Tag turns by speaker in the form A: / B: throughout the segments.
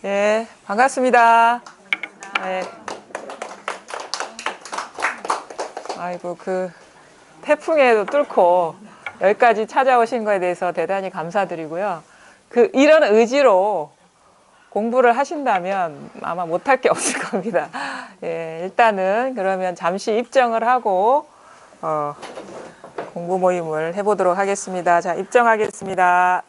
A: 네, 반갑습니다. 네. 아이고, 태풍에도 뚫고 여기까지 찾아오신 거에 대해서 대단히 감사드리고요. 이런 의지로 공부를 하신다면 아마 못할 게 없을 겁니다. 예, 일단은 그러면 잠시 입정을 하고, 공부 모임을 해보도록 하겠습니다. 자, 입정하겠습니다.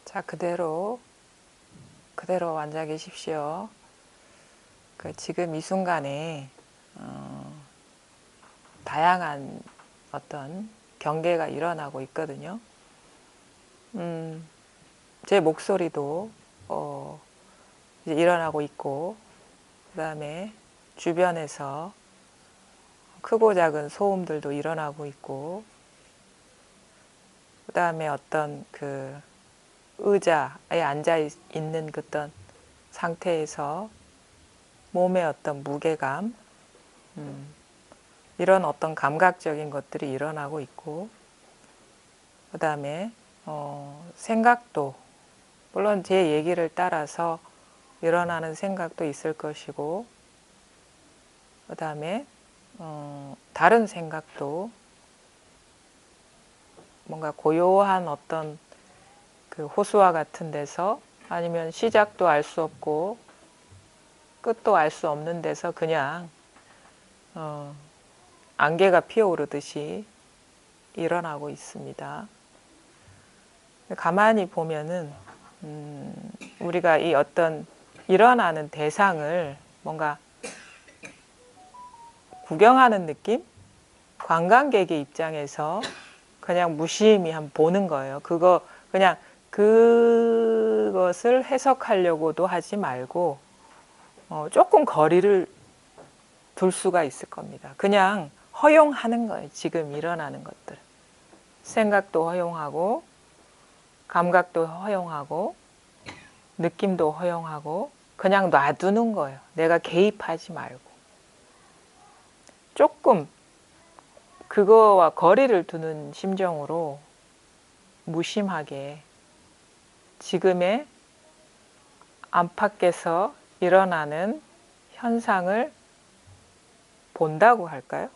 A: 자, 그대로 앉아 계십시오. 지금 이 순간에 다양한 어떤 경계가 일어나고 있거든요. 제 목소리도 이제 일어나고 있고, 그 다음에 주변에서 크고 작은 소음들도 일어나고 있고, 그 다음에 어떤 의자에 앉아 있는 어떤 상태에서 몸의 어떤 무게감, 이런 어떤 감각적인 것들이 일어나고 있고, 그 다음에 생각도, 물론 제 얘기를 따라서 일어나는 생각도 있을 것이고, 그 다음에 다른 생각도 뭔가 고요한 어떤 호수와 같은 데서, 아니면 시작도 알 수 없고 끝도 알 수 없는 데서 그냥 안개가 피어오르듯이 일어나고 있습니다. 가만히 보면은 우리가 이 어떤 일어나는 대상을 뭔가 구경하는 느낌? 관광객의 입장에서 그냥 무심히 한번 보는 거예요. 그냥 그것을 해석하려고도 하지 말고 조금 거리를 둘 수가 있을 겁니다. 그냥 허용하는 거예요. 지금 일어나는 것들. 생각도 허용하고, 감각도 허용하고, 느낌도 허용하고, 그냥 놔두는 거예요. 내가 개입하지 말고. 조금 그거와 거리를 두는 심정으로 무심하게 지금의 안팎에서 일어나는 현상을 본다고 할까요?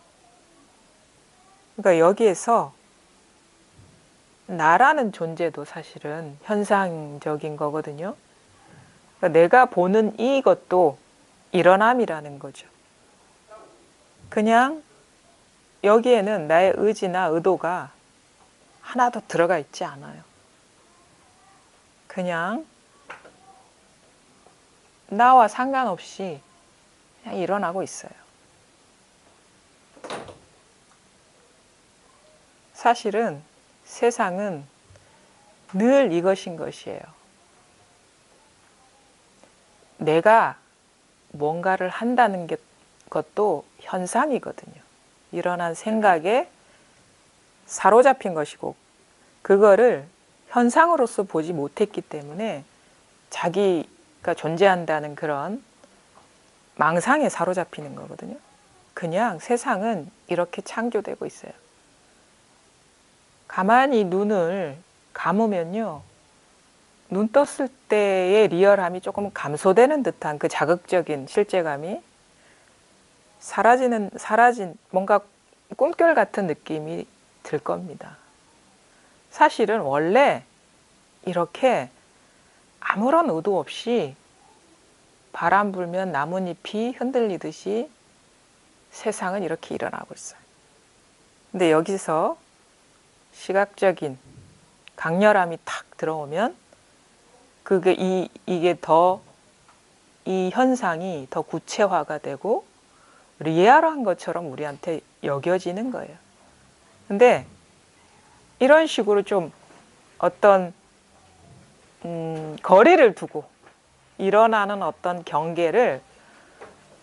A: 그러니까 여기에서 나라는 존재도 사실은 현상적인 거거든요. 그러니까 내가 보는 이것도 일어남이라는 거죠. 그냥 여기에는 나의 의지나 의도가 하나도 들어가 있지 않아요. 그냥 나와 상관없이 그냥 일어나고 있어요. 사실은 세상은 늘 이것인 것이에요. 내가 뭔가를 한다는 것도 현상이거든요. 일어난 생각에 사로잡힌 것이고, 그거를 현상으로서 보지 못했기 때문에 자기가 존재한다는 그런 망상에 사로잡히는 거거든요. 그냥 세상은 이렇게 창조되고 있어요. 가만히 눈을 감으면요, 눈 떴을 때의 리얼함이 조금 감소되는 듯한 그 자극적인 실제감이 사라진 뭔가 꿈결 같은 느낌이 들 겁니다. 사실은 원래 이렇게 아무런 의도 없이 바람 불면 나뭇잎이 흔들리듯이 세상은 이렇게 일어나고 있어요. 근데 여기서 시각적인 강렬함이 탁 들어오면 그게 이게 더 이 현상이 더 구체화가 되고 리얼한 것처럼 우리한테 여겨지는 거예요. 근데 이런 식으로 좀 어떤 거리를 두고 일어나는 어떤 경계를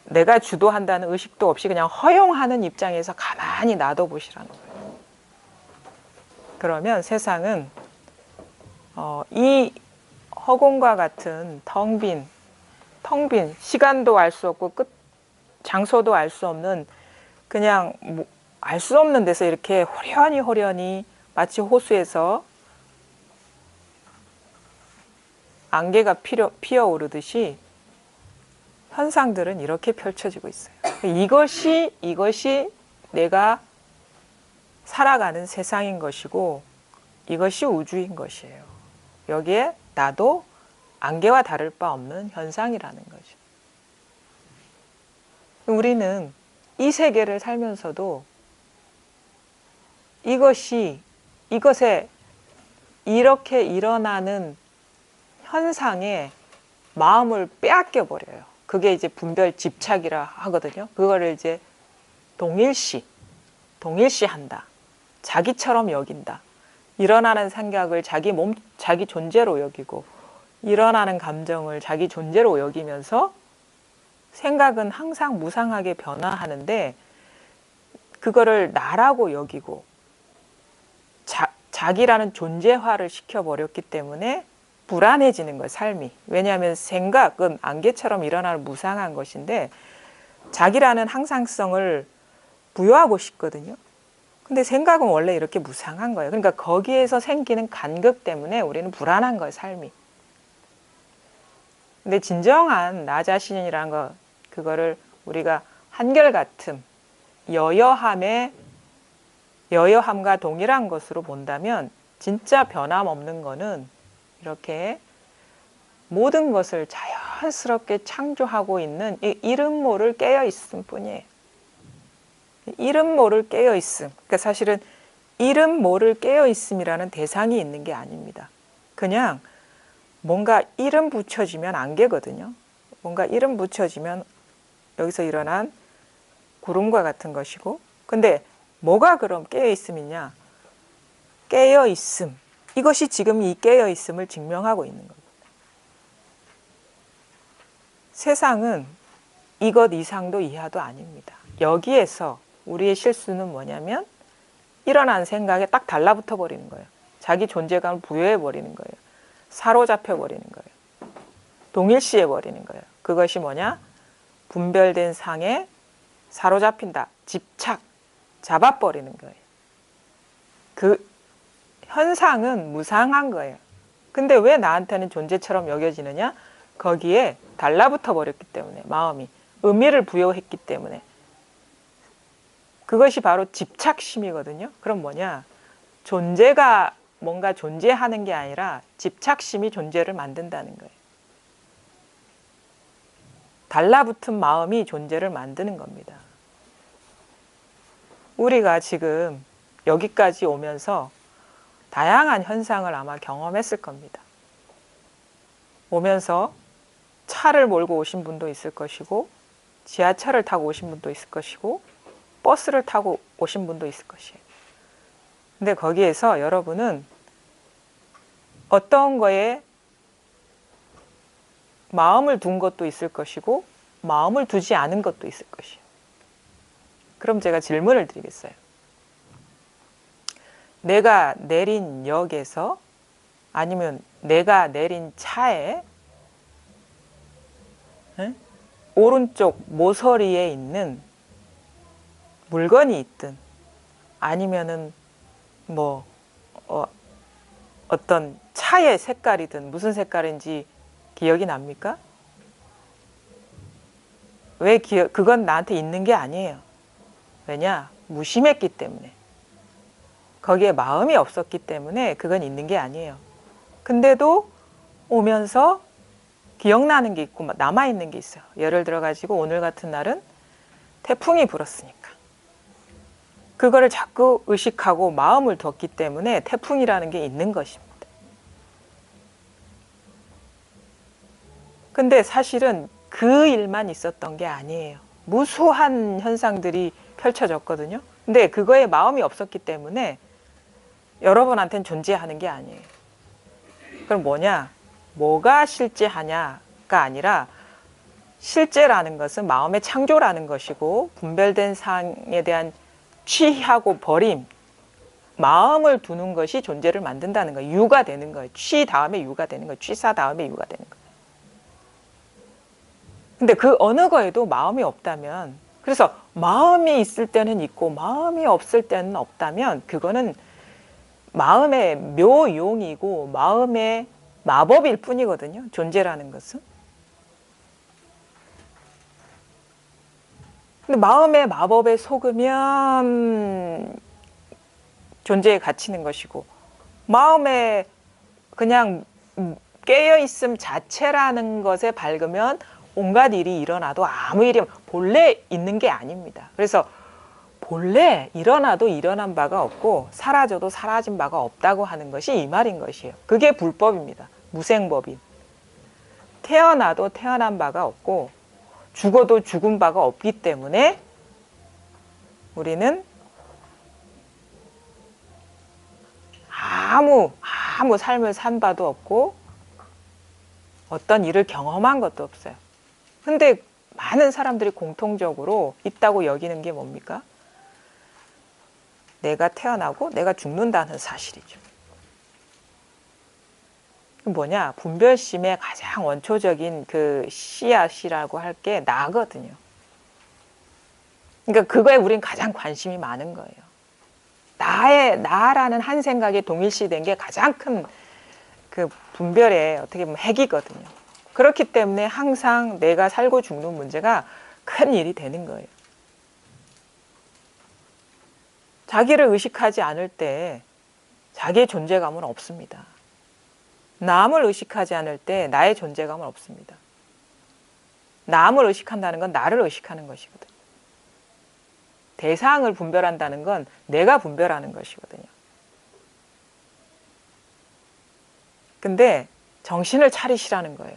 A: 내가 주도한다는 의식도 없이 그냥 허용하는 입장에서 가만히 놔둬보시라는 거예요. 그러면 세상은 이 허공과 같은 텅 빈 시간도 알 수 없고 장소도 알 수 없는 그냥 알 수 없는 데서 이렇게 호련히 마치 호수에서 안개가 피어오르듯이 현상들은 이렇게 펼쳐지고 있어요. 이것이 내가 살아가는 세상인 것이고 이것이 우주인 것이에요. 여기에 나도 안개와 다를 바 없는 현상이라는 거죠. 우리는 이 세계를 살면서도 이것에 이렇게 일어나는 현상에 마음을 빼앗겨 버려요. 그게 이제 분별 집착이라 하거든요. 그거를 이제 동일시한다. 자기처럼 여긴다. 일어나는 생각을 자기 존재로 여기고 일어나는 감정을 자기 존재로 여기면서 생각은 항상 무상하게 변화하는데 그거를 나라고 여기고 자기라는 존재화를 시켜버렸기 때문에 불안해지는 거예요, 삶이. 왜냐하면 생각은 안개처럼 일어나는 무상한 것인데 자기라는 항상성을 부여하고 싶거든요. 근데 생각은 원래 이렇게 무상한 거예요. 그러니까 거기에서 생기는 간극 때문에 우리는 불안한 거예요, 삶이. 근데 진정한 나 자신이라는 거, 그거를 우리가 한결같음, 여여함과 동일한 것으로 본다면 진짜 변함없는 거는 이렇게 모든 것을 자연스럽게 창조하고 있는 이 이름 모를 깨어있음 뿐이에요. 이름 모를 깨어있음. 그러니까 사실은 이름 모를 깨어있음이라는 대상이 있는 게 아닙니다. 그냥 뭔가 이름 붙여지면 안개거든요. 뭔가 이름 붙여지면 여기서 일어난 구름과 같은 것이고, 근데 뭐가 그럼 깨어있음이냐? 깨어있음. 이것이 지금 이 깨어있음을 증명하고 있는 겁니다. 세상은 이것 이상도 이하도 아닙니다. 여기에서 우리의 실수는 뭐냐면 일어난 생각에 딱 달라붙어 버리는 거예요. 자기 존재감을 부여해 버리는 거예요. 사로잡혀 버리는 거예요. 동일시해 버리는 거예요. 그것이 뭐냐? 분별된 상에 사로잡힌다. 집착, 잡아버리는 거예요. 그 현상은 무상한 거예요. 근데 왜 나한테는 존재처럼 여겨지느냐? 거기에 달라붙어 버렸기 때문에, 마음이 의미를 부여했기 때문에. 그것이 바로 집착심이거든요. 그럼 뭐냐? 존재가 뭔가 존재하는 게 아니라 집착심이 존재를 만든다는 거예요. 달라붙은 마음이 존재를 만드는 겁니다. 우리가 지금 여기까지 오면서 다양한 현상을 아마 경험했을 겁니다. 오면서 차를 몰고 오신 분도 있을 것이고, 지하철을 타고 오신 분도 있을 것이고, 버스를 타고 오신 분도 있을 것이에요. 근데 거기에서 여러분은 어떤 거에 마음을 둔 것도 있을 것이고 마음을 두지 않은 것도 있을 것이에요. 그럼 제가 질문을 드리겠어요. 내가 내린 역에서 아니면 내가 내린 차에 오른쪽 모서리에 있는 물건이 있든 아니면은 어떤 차의 색깔이든 무슨 색깔인지 기억이 납니까? 그건 나한테 있는 게 아니에요. 왜냐? 무심했기 때문에. 거기에 마음이 없었기 때문에 그건 있는 게 아니에요. 근데도 오면서 기억나는 게 있고 남아있는 게 있어요. 예를 들어 가지고 오늘 같은 날은 태풍이 불었으니까 그거를 자꾸 의식하고 마음을 뒀기 때문에 태풍이라는 게 있는 것입니다. 근데 사실은 그 일만 있었던 게 아니에요. 무수한 현상들이 펼쳐졌거든요. 근데 그거에 마음이 없었기 때문에 여러분한테는 존재하는 게 아니에요. 그럼 뭐냐? 뭐가 실제하냐가 아니라 실제라는 것은 마음의 창조라는 것이고 분별된 사항에 대한 취하고 버림, 마음을 두는 것이 존재를 만든다는 거예요. 유가 되는 거예요. 취 다음에 유가 되는 거예요. 취사 다음에 유가 되는 거예요. 근데 그 어느 거에도 마음이 없다면, 그래서 마음이 있을 때는 있고 마음이 없을 때는 없다면 그거는 마음의 묘용이고 마음의 마법일 뿐이거든요. 존재라는 것은. 근데 마음의 마법에 속으면 존재에 갇히는 것이고, 마음에 그냥 깨어있음 자체라는 것에 밝으면 온갖 일이 일어나도 아무 일이 본래 있는 게 아닙니다. 그래서 본래 일어나도 일어난 바가 없고 사라져도 사라진 바가 없다고 하는 것이 이 말인 것이에요. 그게 불법입니다. 무생법인. 태어나도 태어난 바가 없고 죽어도 죽은 바가 없기 때문에 우리는 아무 삶을 산 바도 없고 어떤 일을 경험한 것도 없어요. 근데 많은 사람들이 공통적으로 있다고 여기는 게 뭡니까? 내가 태어나고 내가 죽는다는 사실이죠. 뭐냐? 분별심의 가장 원초적인 그 씨앗이라고 할 게 나거든요. 그러니까 그거에 우린 가장 관심이 많은 거예요. 나라는 한 생각에 동일시된 게 가장 큰 그 분별의 어떻게 보면 핵이거든요. 그렇기 때문에 항상 내가 살고 죽는 문제가 큰 일이 되는 거예요. 자기를 의식하지 않을 때 자기의 존재감은 없습니다. 남을 의식하지 않을 때 나의 존재감은 없습니다. 남을 의식한다는 건 나를 의식하는 것이거든요. 대상을 분별한다는 건 내가 분별하는 것이거든요. 근데 정신을 차리시라는 거예요.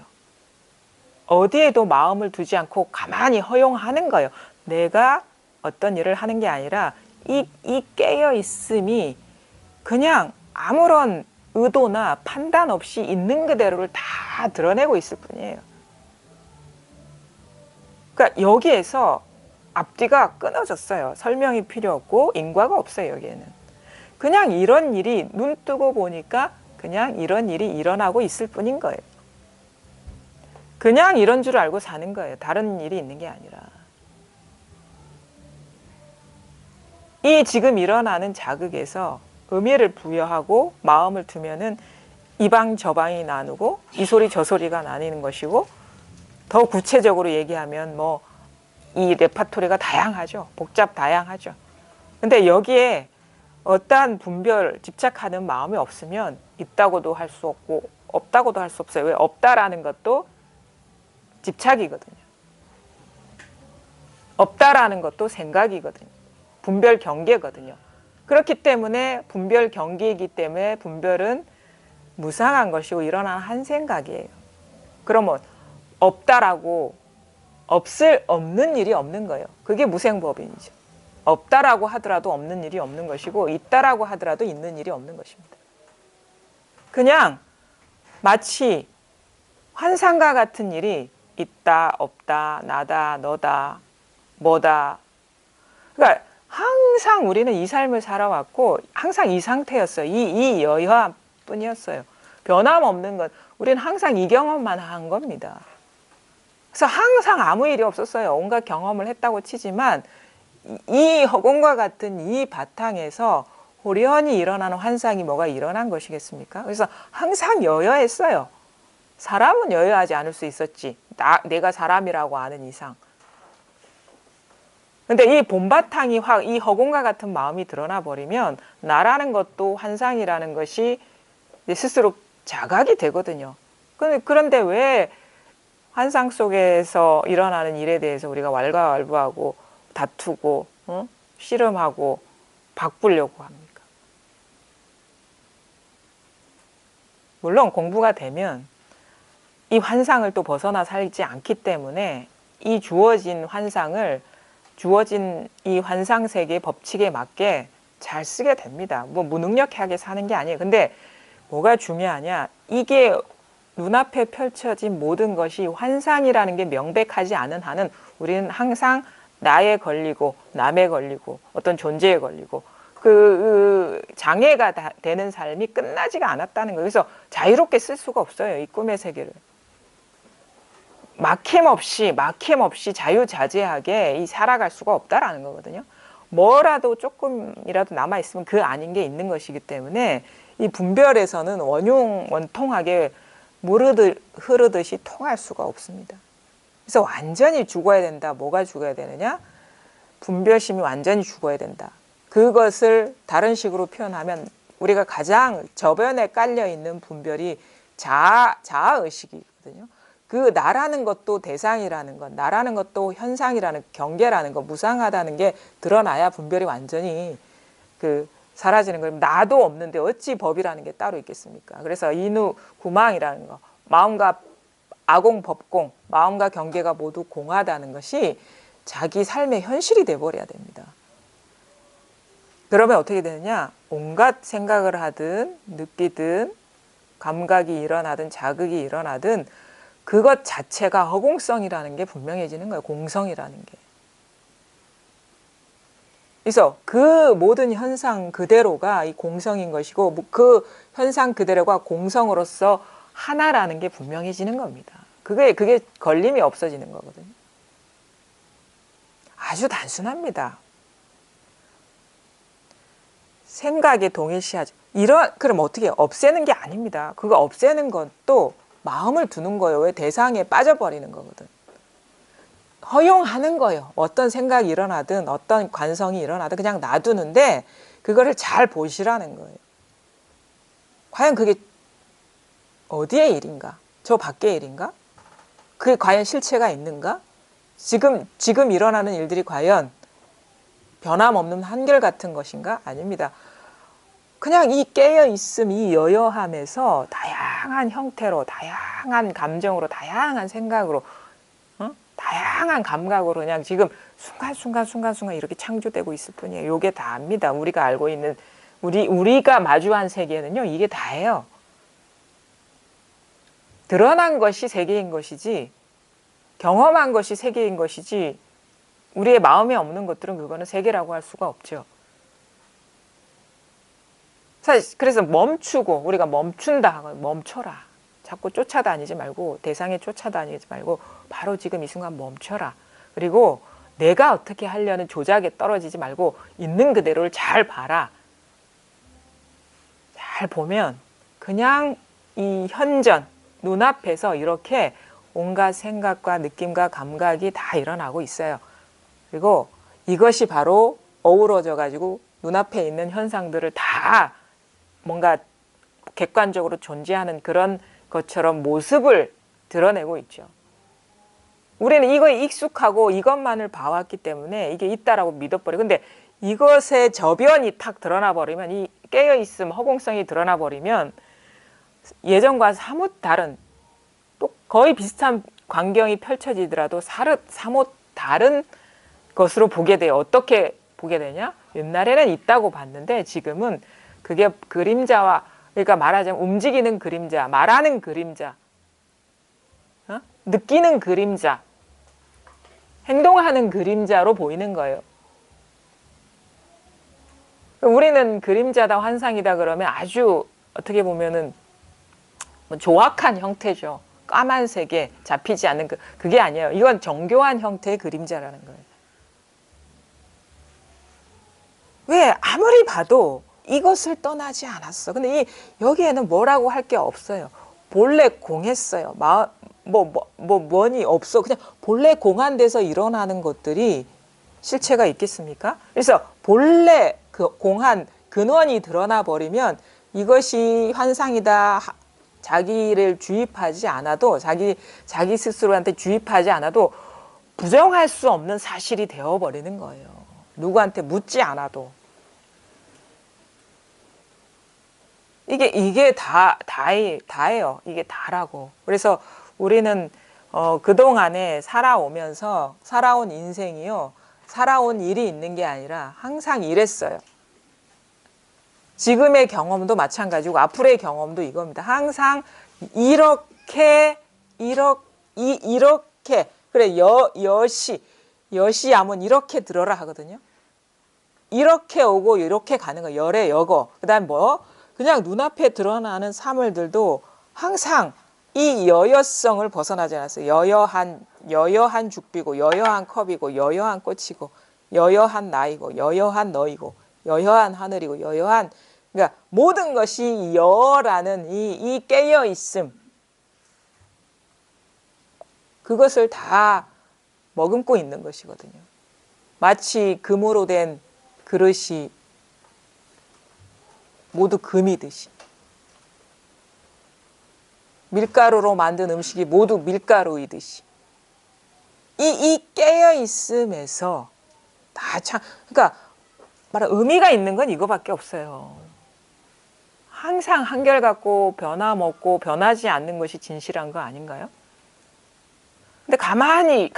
A: 어디에도 마음을 두지 않고 가만히 허용하는 거예요. 내가 어떤 일을 하는 게 아니라 이 깨어있음이 그냥 아무런 의도나 판단 없이 있는 그대로를 다 드러내고 있을 뿐이에요. 그러니까 여기에서 앞뒤가 끊어졌어요. 설명이 필요 없고 인과가 없어요. 여기에는. 그냥 이런 일이 눈 뜨고 보니까 그냥 이런 일이 일어나고 있을 뿐인 거예요. 그냥 이런 줄 알고 사는 거예요. 다른 일이 있는 게 아니라. 이 지금 일어나는 자극에서 의미를 부여하고 마음을 두면은 이 방 저 방이 나누고 이 소리 저 소리가 나뉘는 것이고, 더 구체적으로 얘기하면 뭐 이 레파토리가 다양하죠. 다양하죠. 근데 여기에 어떠한 분별, 집착하는 마음이 없으면 있다고도 할 수 없고 없다고도 할 수 없어요. 왜? 없다라는 것도 집착이거든요. 없다라는 것도 생각이거든요. 분별 경계거든요. 그렇기 때문에 분별 경계이기 때문에 분별은 무상한 것이고 일어나는 한 생각이에요. 그러면 없다라고 없는 일이 없는 거예요. 그게 무생법인이죠. 없다라고 하더라도 없는 일이 없는 것이고 있다라고 하더라도 있는 일이 없는 것입니다. 그냥 마치 환상과 같은 일이 있다, 없다, 나다, 너다, 뭐다. 그러니까 항상 우리는 이 삶을 살아왔고 항상 이 상태였어요. 이 여하뿐이었어요. 변함없는 것. 우리는 항상 이 경험만 한 겁니다. 그래서 항상 아무 일이 없었어요. 온갖 경험을 했다고 치지만 이 허공과 같은 이 바탕에서 호련히 일어나는 환상이 뭐가 일어난 것이겠습니까? 그래서 항상 여여했어요. 사람은 여여하지 않을 수 있었지. 내가 사람이라고 아는 이상. 근데 이 본바탕이 이 허공과 같은 마음이 드러나 버리면 나라는 것도 환상이라는 것이 스스로 자각이 되거든요. 그런데 왜 환상 속에서 일어나는 일에 대해서 우리가 왈가왈부하고 다투고 씨름하고 바꾸려고 합니까? 물론 공부가 되면 이 환상을 또 벗어나 살지 않기 때문에 이 주어진 환상을 주어진 이 환상 세계의 법칙에 맞게 잘 쓰게 됩니다. 뭐 무능력하게 사는 게 아니에요. 근데 뭐가 중요하냐? 이게 눈앞에 펼쳐진 모든 것이 환상이라는 게 명백하지 않은 한은 우리는 항상 나에 걸리고 남에 걸리고 어떤 존재에 걸리고 그 장애가 되는 삶이 끝나지가 않았다는 거예요. 그래서 자유롭게 쓸 수가 없어요. 이 꿈의 세계를. 막힘없이 자유자재하게 살아갈 수가 없다라는 거거든요. 뭐라도 조금이라도 남아있으면 그 아닌 게 있는 것이기 때문에 이 분별에서는 원통하게 물 흐르듯이 통할 수가 없습니다. 그래서 완전히 죽어야 된다. 뭐가 죽어야 되느냐? 분별심이 완전히 죽어야 된다. 그것을 다른 식으로 표현하면 우리가 가장 저변에 깔려있는 분별이 자아의식이거든요. 그 나라는 것도 대상이라는 것, 나라는 것도 현상이라는 경계라는 것, 무상하다는 게 드러나야 분별이 완전히 사라지는 거예요. 나도 없는데 어찌 법이라는 게 따로 있겠습니까? 그래서 인우 구망이라는 거, 마음과 아공 법공, 마음과 경계가 모두 공하다는 것이 자기 삶의 현실이 돼버려야 됩니다. 그러면 어떻게 되느냐? 온갖 생각을 하든 느끼든 감각이 일어나든 자극이 일어나든 그것 자체가 허공성이라는 게 분명해지는 거예요. 공성이라는 게. 그래서 그 모든 현상 그대로가 이 공성인 것이고 그 현상 그대로가 공성으로서 하나라는 게 분명해지는 겁니다. 그게 걸림이 없어지는 거거든요. 아주 단순합니다. 생각에 동일시하죠. 그럼 어떻게 없애는 게 아닙니다. 그거 없애는 것도 마음을 두는 거예요. 왜 대상에 빠져버리는 거거든. 허용하는 거예요. 어떤 생각이 일어나든 어떤 관성이 일어나든 그냥 놔두는데 그거를 잘 보시라는 거예요. 과연 그게 어디의 일인가? 저 밖의 일인가? 그게 과연 실체가 있는가? 지금 일어나는 일들이 과연 변함없는 한결같은 것인가? 아닙니다. 그냥 이 깨어있음, 이 여여함에서 다양한 형태로, 다양한 감정으로, 다양한 생각으로, 다양한 감각으로 그냥 지금 순간순간 이렇게 창조되고 있을 뿐이에요. 이게 다입니다. 우리가 알고 있는, 우리가 마주한 세계는요, 이게 다예요. 드러난 것이 세계인 것이지, 경험한 것이 세계인 것이지, 우리의 마음에 없는 것들은 그거는 세계라고 할 수가 없죠. 그래서 멈추고, 우리가 멈춘다, 멈춰라. 자꾸 쫓아다니지 말고, 대상에 쫓아다니지 말고 바로 지금 이 순간 멈춰라. 그리고 내가 어떻게 하려는 조작에 떨어지지 말고 있는 그대로를 잘 봐라. 잘 보면 그냥 이 현전, 눈앞에서 이렇게 온갖 생각과 느낌과 감각이 다 일어나고 있어요. 그리고 이것이 바로 어우러져 가지고 눈앞에 있는 현상들을 다 뭔가 객관적으로 존재하는 그런 것처럼 모습을 드러내고 있죠. 우리는 이거에 익숙하고 이것만을 봐왔기 때문에 이게 있다라고 믿어버려요. 근데 이것의 저변이 탁 드러나 버리면, 이 깨어있음, 허공성이 드러나 버리면 예전과 사뭇 다른, 또 거의 비슷한 광경이 펼쳐지더라도 사뭇 다른 것으로 보게 돼요. 어떻게 보게 되냐? 옛날에는 있다고 봤는데 지금은 그게 그림자와, 그러니까 말하자면 움직이는 그림자, 말하는 그림자, 느끼는 그림자, 행동하는 그림자로 보이는 거예요. 우리는 그림자다, 환상이다 그러면 아주 어떻게 보면은 조악한 형태죠. 까만색에 잡히지 않는 그게 아니에요. 이건 정교한 형태의 그림자라는 거예요. 왜? 아무리 봐도 이것을 떠나지 않았어. 근데 여기에는 뭐라고 할 게 없어요. 본래 공했어요. 뭐니 없어. 그냥 본래 공한 데서 일어나는 것들이 실체가 있겠습니까? 그래서 본래 그 공한 근원이 드러나 버리면 이것이 환상이다. 자기를 주입하지 않아도 자기 스스로한테 주입하지 않아도 부정할 수 없는 사실이 되어버리는 거예요. 누구한테 묻지 않아도. 이게 다예요. 이게 다라고. 그래서 우리는 그동안에 살아온 인생이요. 살아온 일이 있는 게 아니라 항상 이랬어요. 지금의 경험도 마찬가지고 앞으로의 경험도 이겁니다. 항상 이렇게 그래 여시야문 이렇게 들어라 하거든요. 이렇게 오고 이렇게 가는 거 열에 여거. 그다음 뭐 그냥 눈앞에 드러나는 사물들도 항상 이 여여성을 벗어나지 않았어요. 여여한 죽비고 여여한 컵이고 여여한 꽃이고 여여한 나이고 여여한 너이고 여여한 하늘이고 여여한 그러니까 모든 것이 여라는 이 깨어 있음 그것을 다 머금고 있는 것이거든요. 마치 금으로 된 그릇이 모두 금이듯이 밀가루로 만든 음식이 모두 밀가루이듯이 이 깨어 있음에서 다 참 그러니까 말하 의미가 있는 건 이거밖에 없어요. 항상 한결같고 변함없고 변하지 않는 것이 진실한 거 아닌가요? 근데 가만히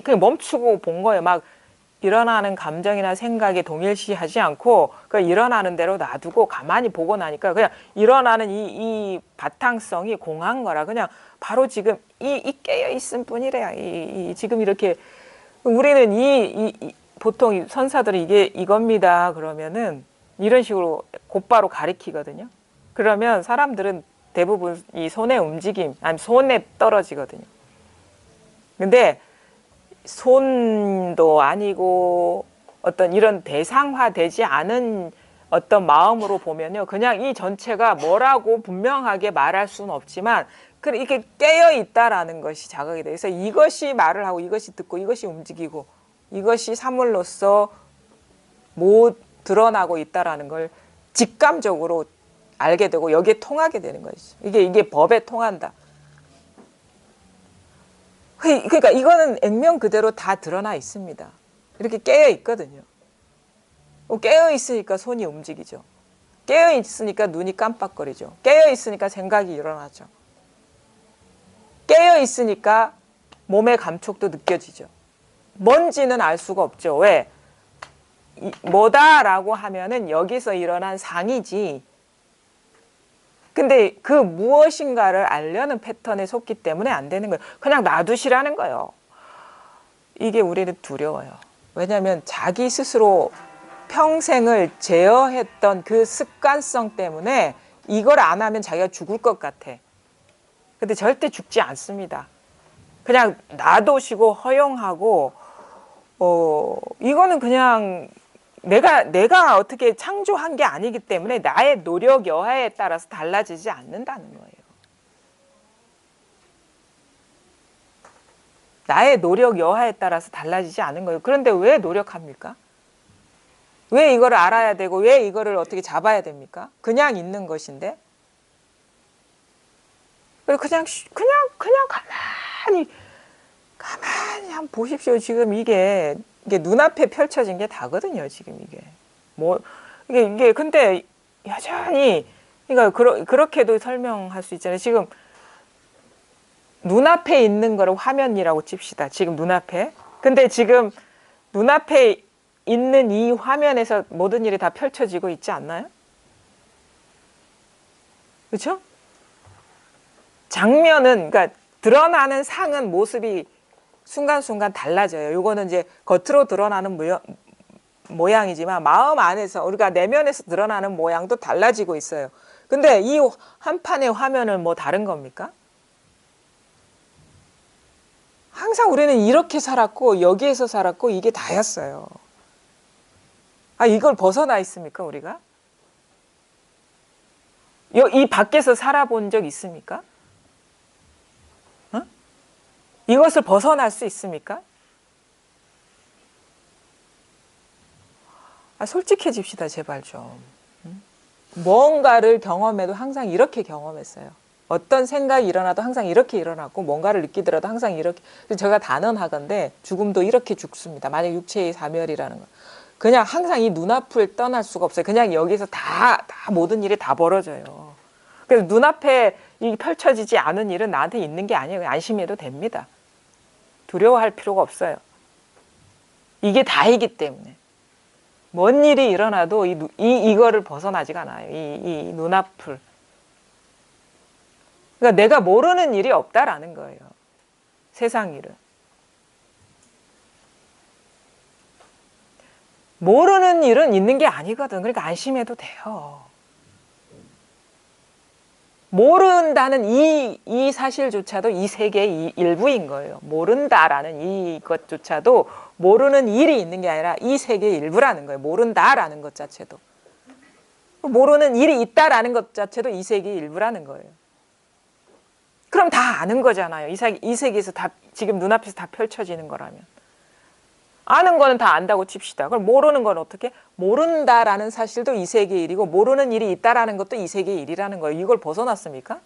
A: 그냥 멈추고 본 거예요. 막 일어나는 감정이나 생각에 동일시하지 않고 그 일어나는 대로 놔두고 가만히 보고 나니까 그냥 일어나는 이 바탕성이 공한 거라 그냥 바로 지금 이 깨어 있을 뿐이래요. 지금 이렇게 우리는 보통 선사들이 이겁니다 그러면은 이런 식으로 곧바로 가리키거든요. 그러면 사람들은 대부분 이 손의 움직임 아니 손에 떨어지거든요. 근데 손도 아니고 어떤 이런 대상화되지 않은 어떤 마음으로 보면요. 그냥 이 전체가 뭐라고 분명하게 말할 수는 없지만 이렇게 깨어 있다라는 것이 자각이 돼요. 그래서 이것이 말을 하고 이것이 듣고 이것이 움직이고 이것이 사물로서 드러나고 있다라는 걸 직감적으로 알게 되고 여기에 통하게 되는 것이죠. 이게 법에 통한다. 그러니까 이거는 액면 그대로 다 드러나 있습니다. 이렇게 깨어 있거든요. 깨어 있으니까 손이 움직이죠. 깨어 있으니까 눈이 깜빡거리죠. 깨어 있으니까 생각이 일어나죠. 깨어 있으니까 몸의 감촉도 느껴지죠. 뭔지는 알 수가 없죠. 왜? 뭐다라고 하면은 여기서 일어난 상이지. 근데 그 무엇인가를 알려는 패턴에 속기 때문에 안 되는 거예요. 그냥 놔두시라는 거예요. 이게 우리는 두려워요. 왜냐하면 자기 스스로 평생을 제어했던 그 습관성 때문에 이걸 안 하면 자기가 죽을 것 같아. 근데 절대 죽지 않습니다. 그냥 놔두시고 허용하고 이거는 그냥 내가 어떻게 창조한 게 아니기 때문에 나의 노력 여하에 따라서 달라지지 않는다는 거예요. 나의 노력 여하에 따라서 달라지지 않은 거예요. 그런데 왜 노력합니까? 왜 이걸 알아야 되고 왜 이거를 어떻게 잡아야 됩니까? 그냥 있는 것인데. 그리고 그냥 가만히 한번 보십시오. 지금 이게 눈앞에 펼쳐진 게 다거든요. 지금 이게 근데 여전히 그러니까 그렇게도 설명할 수 있잖아요. 지금 눈앞에 있는 거를 화면이라고 칩시다. 지금 눈앞에. 근데 지금 눈앞에 있는 이 화면에서 모든 일이 다 펼쳐지고 있지 않나요? 그렇죠? 장면은 그러니까 드러나는 상은 모습이 순간순간 달라져요. 요거는 이제 겉으로 드러나는 모양이지만 마음 안에서 우리가 내면에서 드러나는 모양도 달라지고 있어요. 근데 이 한 판의 화면은 뭐 다른 겁니까? 항상 우리는 이렇게 살았고 여기에서 살았고 이게 다였어요. 이걸 벗어나 있습니까 우리가? 이 밖에서 살아본 적 있습니까? 이것을 벗어날 수 있습니까? 솔직해집시다, 제발 좀. 뭔가를 경험해도 항상 이렇게 경험했어요. 어떤 생각이 일어나도 항상 이렇게 일어났고, 뭔가를 느끼더라도 항상 이렇게. 제가 단언하건대 죽음도 이렇게 죽습니다. 만약 육체의 사멸이라는 거. 그냥 항상 이 눈앞을 떠날 수가 없어요. 그냥 여기서 다 모든 일이 다 벌어져요. 그래서 눈앞에 이 펼쳐지지 않은 일은 나한테 있는 게 아니에요. 안심해도 됩니다. 두려워할 필요가 없어요. 이게 다이기 때문에. 뭔 일이 일어나도 이거를 벗어나지가 않아요. 이 눈앞을. 그러니까 내가 모르는 일이 없다라는 거예요. 세상 일은. 모르는 일은 있는 게 아니거든. 그러니까 안심해도 돼요. 모른다는 이 사실조차도 이 세계의 일부인 거예요. 모른다라는 이것조차도 모르는 일이 있는 게 아니라 이 세계의 일부라는 거예요. 모른다라는 것 자체도. 모르는 일이 있다라는 것 자체도 이 세계의 일부라는 거예요. 그럼 다 아는 거잖아요. 이 세계에서 다 지금 눈앞에서 다 펼쳐지는 거라면. 아는 거는 다 안다고 칩시다. 그럼 모르는 건 어떻게? 모른다라는 사실도 이 세계의 일이고 모르는 일이 있다라는 것도 이 세계의 일이라는 거예요. 이걸 벗어났습니까?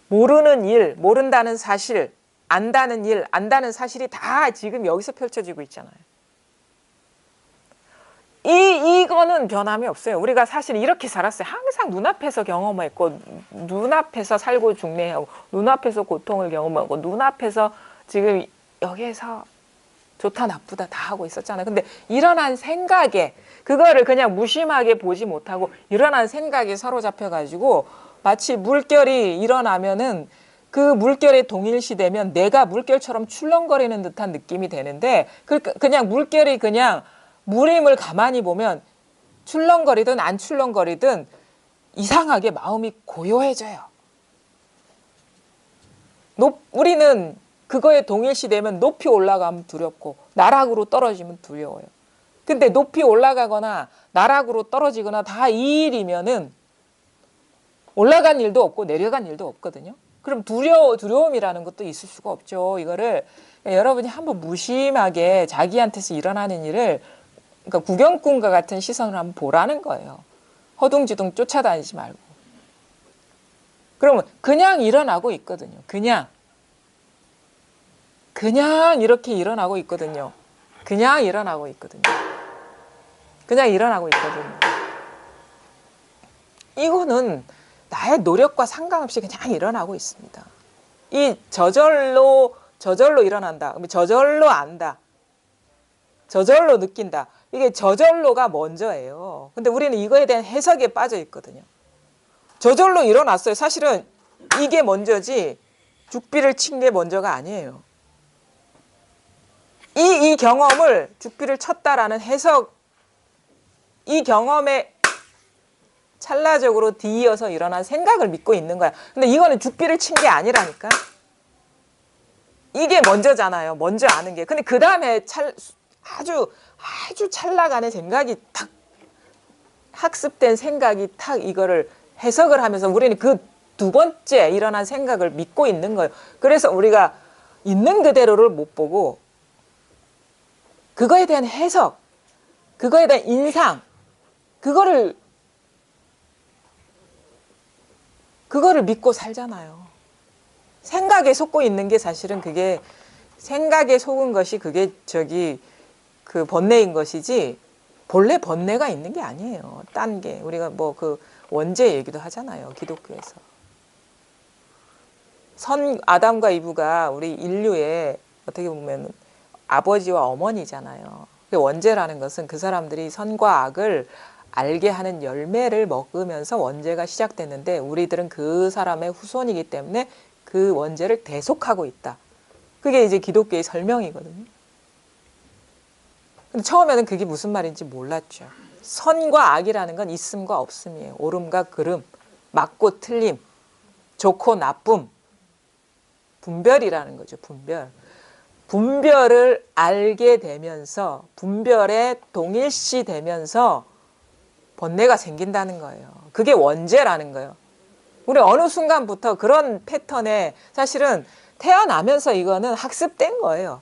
A: 모르는 일, 모른다는 사실, 안다는 일, 안다는 사실이 다 지금 여기서 펼쳐지고 있잖아요. 이거는 변함이 없어요. 우리가 사실 이렇게 살았어요. 항상 눈앞에서 경험했고 눈앞에서 살고 중내하고 눈앞에서 고통을 경험하고 눈앞에서 지금 여기에서 좋다 나쁘다 다 하고 있었잖아요. 근데 일어난 생각에 그거를 그냥 무심하게 보지 못하고 일어난 생각에 사로잡혀가지고 마치 물결이 일어나면은 그 물결에 동일시되면 내가 물결처럼 출렁거리는 듯한 느낌이 되는데 그냥 물결이 그냥 물임을 가만히 보면 출렁거리든 안 출렁거리든 이상하게 마음이 고요해져요. 우리는 그거에 동일시되면 높이 올라가면 두렵고 나락으로 떨어지면 두려워요. 근데 높이 올라가거나 나락으로 떨어지거나 다 이 일이면은 올라간 일도 없고 내려간 일도 없거든요. 그럼 두려움이라는 것도 있을 수가 없죠. 이거를 여러분이 한번 무심하게 자기한테서 일어나는 일을 그러니까 구경꾼과 같은 시선으로 한번 보라는 거예요. 허둥지둥 쫓아다니지 말고. 그러면 그냥 일어나고 있거든요. 그냥 이렇게 일어나고 있거든요. 그냥 일어나고 있거든요. 그냥 일어나고 있거든요. 이거는 나의 노력과 상관없이 그냥 일어나고 있습니다. 이 저절로 일어난다. 저절로 안다. 저절로 느낀다. 이게 저절로가 먼저예요. 근데 우리는 이거에 대한 해석에 빠져 있거든요. 저절로 일어났어요. 사실은 이게 먼저지 죽비를 친 게 먼저가 아니에요. 이 경험을 죽비를 쳤다라는 해석, 이 경험에 찰나적으로 뒤이어서 일어난 생각을 믿고 있는 거야. 근데 이거는 죽비를 친 게 아니라니까. 이게 먼저잖아요. 먼저 아는 게. 근데 그 다음에 아주 찰나간의 생각이 탁 학습된 생각이 탁 이거를 해석을 하면서 우리는 그 두 번째 일어난 생각을 믿고 있는 거예요. 그래서 우리가 있는 그대로를 못 보고 그거에 대한 해석, 그거에 대한 인상, 그거를 믿고 살잖아요. 생각에 속고 있는 게 사실은 그게 생각에 속은 것이 그게 그 번뇌인 것이지 본래 번뇌가 있는 게 아니에요. 딴 게 우리가 뭐 그 원죄 얘기도 하잖아요. 기독교에서. 아담과 이브가 우리 인류의 어떻게 보면 아버지와 어머니잖아요. 원죄라는 것은 그 사람들이 선과 악을 알게 하는 열매를 먹으면서 원죄가 시작됐는데 우리들은 그 사람의 후손이기 때문에 그 원죄를 대속하고 있다. 그게 이제 기독교의 설명이거든요. 근데 처음에는 그게 무슨 말인지 몰랐죠. 선과 악이라는 건 있음과 없음이에요. 옳음과 그름, 맞고 틀림, 좋고 나쁨, 분별이라는 거죠. 분별을 알게 되면서 분별에 동일시 되면서 번뇌가 생긴다는 거예요. 그게 원죄라는 거예요. 우리 어느 순간부터 그런 패턴에 사실은 태어나면서 이거는 학습된 거예요.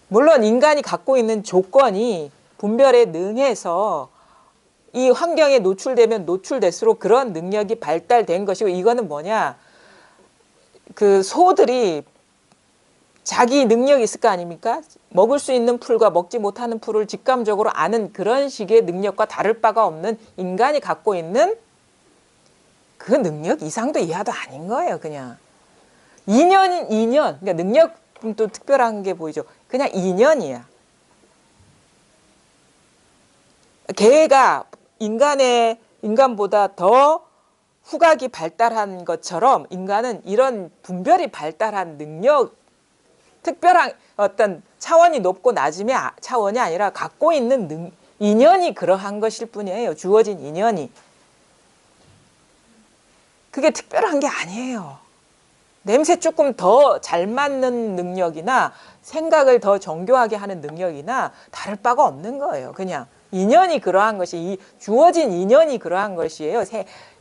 A: 물론 인간이 갖고 있는 조건이 분별에 능해서 이 환경에 노출되면 노출될수록 그런 능력이 발달된 것이고, 이거는 뭐냐, 그 소들이 자기 능력이 있을 거 아닙니까? 먹을 수 있는 풀과 먹지 못하는 풀을 직감적으로 아는 그런 식의 능력과 다를 바가 없는 인간이 갖고 있는 그 능력 이상도 이하도 아닌 거예요. 그냥 인연인 인연. 그러니까 능력은 또 특별한 게 보이죠. 그냥 인연이야. 개가 인간보다 더 후각이 발달한 것처럼 인간은 이런 분별이 발달한 능력, 특별한 어떤 차원이 높고 낮음의 차원이 아니라 갖고 있는 인연이 그러한 것일 뿐이에요. 주어진 인연이. 그게 특별한 게 아니에요. 냄새 조금 더 잘 맡는 능력이나 생각을 더 정교하게 하는 능력이나 다를 바가 없는 거예요. 그냥 인연이 그러한 것이, 이 주어진 인연이 그러한 것이에요.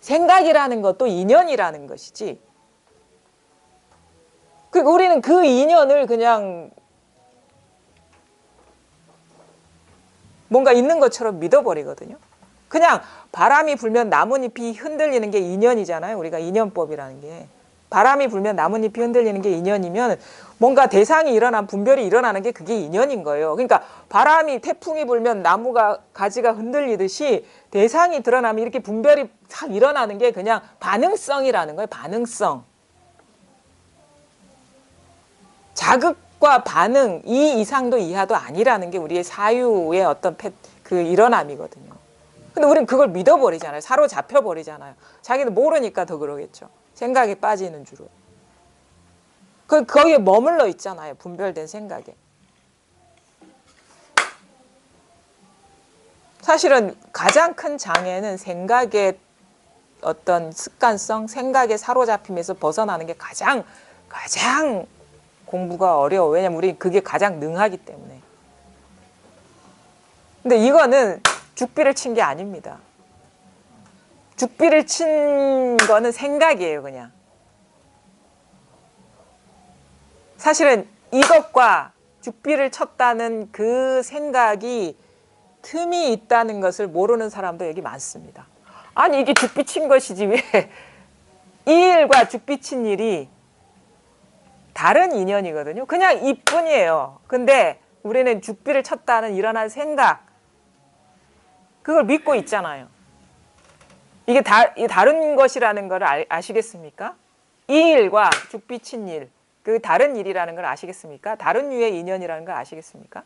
A: 생각이라는 것도 인연이라는 것이지. 우리는 그 인연을 그냥 뭔가 있는 것처럼 믿어버리거든요. 그냥 바람이 불면 나뭇잎이 흔들리는 게 인연이잖아요. 우리가 인연법이라는 게. 바람이 불면 나뭇잎이 흔들리는 게 인연이면 뭔가 대상이 일어난, 분별이 일어나는 게 그게 인연인 거예요. 그러니까 바람이, 태풍이 불면 나무가, 가지가 흔들리듯이 대상이 드러나면 이렇게 분별이 탁 일어나는 게 그냥 반응성이라는 거예요. 반응성. 자극과 반응, 이 이상도 이하도 아니라는 게 우리의 사유의 어떤 그 일어남이거든요. 근데 우리는 그걸 믿어버리잖아요. 사로잡혀 버리잖아요. 자기는 모르니까 더 그러겠죠. 생각에 빠지는 줄을. 거기에 머물러 있잖아요. 분별된 생각에. 사실은 가장 큰 장애는 생각의 어떤 습관성, 생각에 사로잡힘에서 벗어나는 게 가장 공부가 어려워. 왜냐면 우리 그게 가장 능하기 때문에. 근데 이거는 죽비를 친 게 아닙니다. 죽비를 친 거는 생각이에요, 그냥. 사실은 이것과 죽비를 쳤다는 그 생각이 틈이 있다는 것을 모르는 사람도 여기 많습니다. 아니, 이게 죽비 친 것이지 왜 이 일과 죽비 친 일이 다른 인연이거든요. 그냥 이뿐이에요. 근데 우리는 죽비를 쳤다는 일어난 생각, 그걸 믿고 있잖아요. 이게 다른 것이라는 걸 아시겠습니까? 이 일과 죽비 친 일, 그 다른 일이라는 걸 아시겠습니까? 다른 류의 인연이라는 걸 아시겠습니까?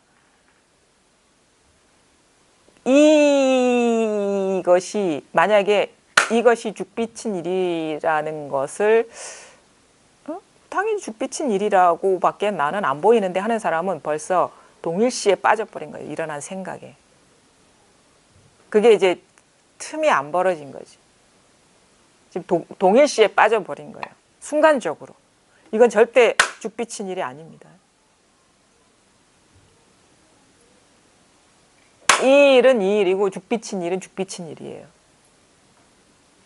A: 이것이, 만약에 이것이 죽비 친 일이라는 것을 당연히 죽비 친 일이라고 밖에 나는 안 보이는데 하는 사람은 벌써 동일시에 빠져버린 거예요. 일어난 생각에. 그게 이제 틈이 안 벌어진 거지. 지금 동일시에 빠져버린 거예요. 순간적으로. 이건 절대 죽비 친 일이 아닙니다. 이 일은 이 일이고 죽비 친 일은 죽비 친 일이에요.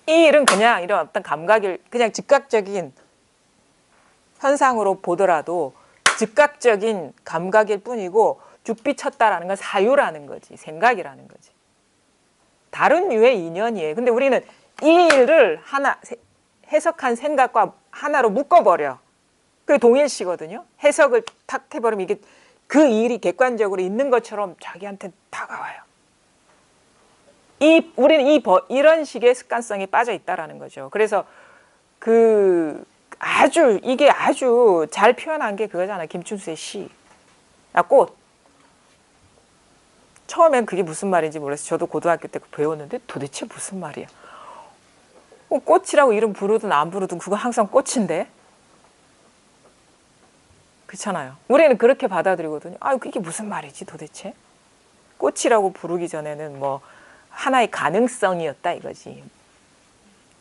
A: 이 일은 그냥 이런 어떤 감각일, 그냥 즉각적인 현상으로 보더라도 즉각적인 감각일 뿐이고, 죽비 쳤다라는 건 사유라는 거지, 생각이라는 거지. 다른 류의 인연이에요. 근데 우리는 이 일을 하나 해석한 생각과 하나로 묶어버려. 그게 동일시거든요. 해석을 탁 해버리면 이게 그 일이 객관적으로 있는 것처럼 자기한테 다가와요. 우리는 이런 식의 습관성에 빠져 있다라는 거죠. 그래서 이게 아주 잘 표현한 게 그거잖아요. 김춘수의 시. 꽃. 처음엔 그게 무슨 말인지 몰랐어요. 저도 고등학교 때 배웠는데 도대체 무슨 말이야. 꽃이라고 이름 부르든 안 부르든 그거 항상 꽃인데. 그렇잖아요. 우리는 그렇게 받아들이거든요. 이게 무슨 말이지 도대체. 꽃이라고 부르기 전에는 뭐 하나의 가능성이었다 이거지.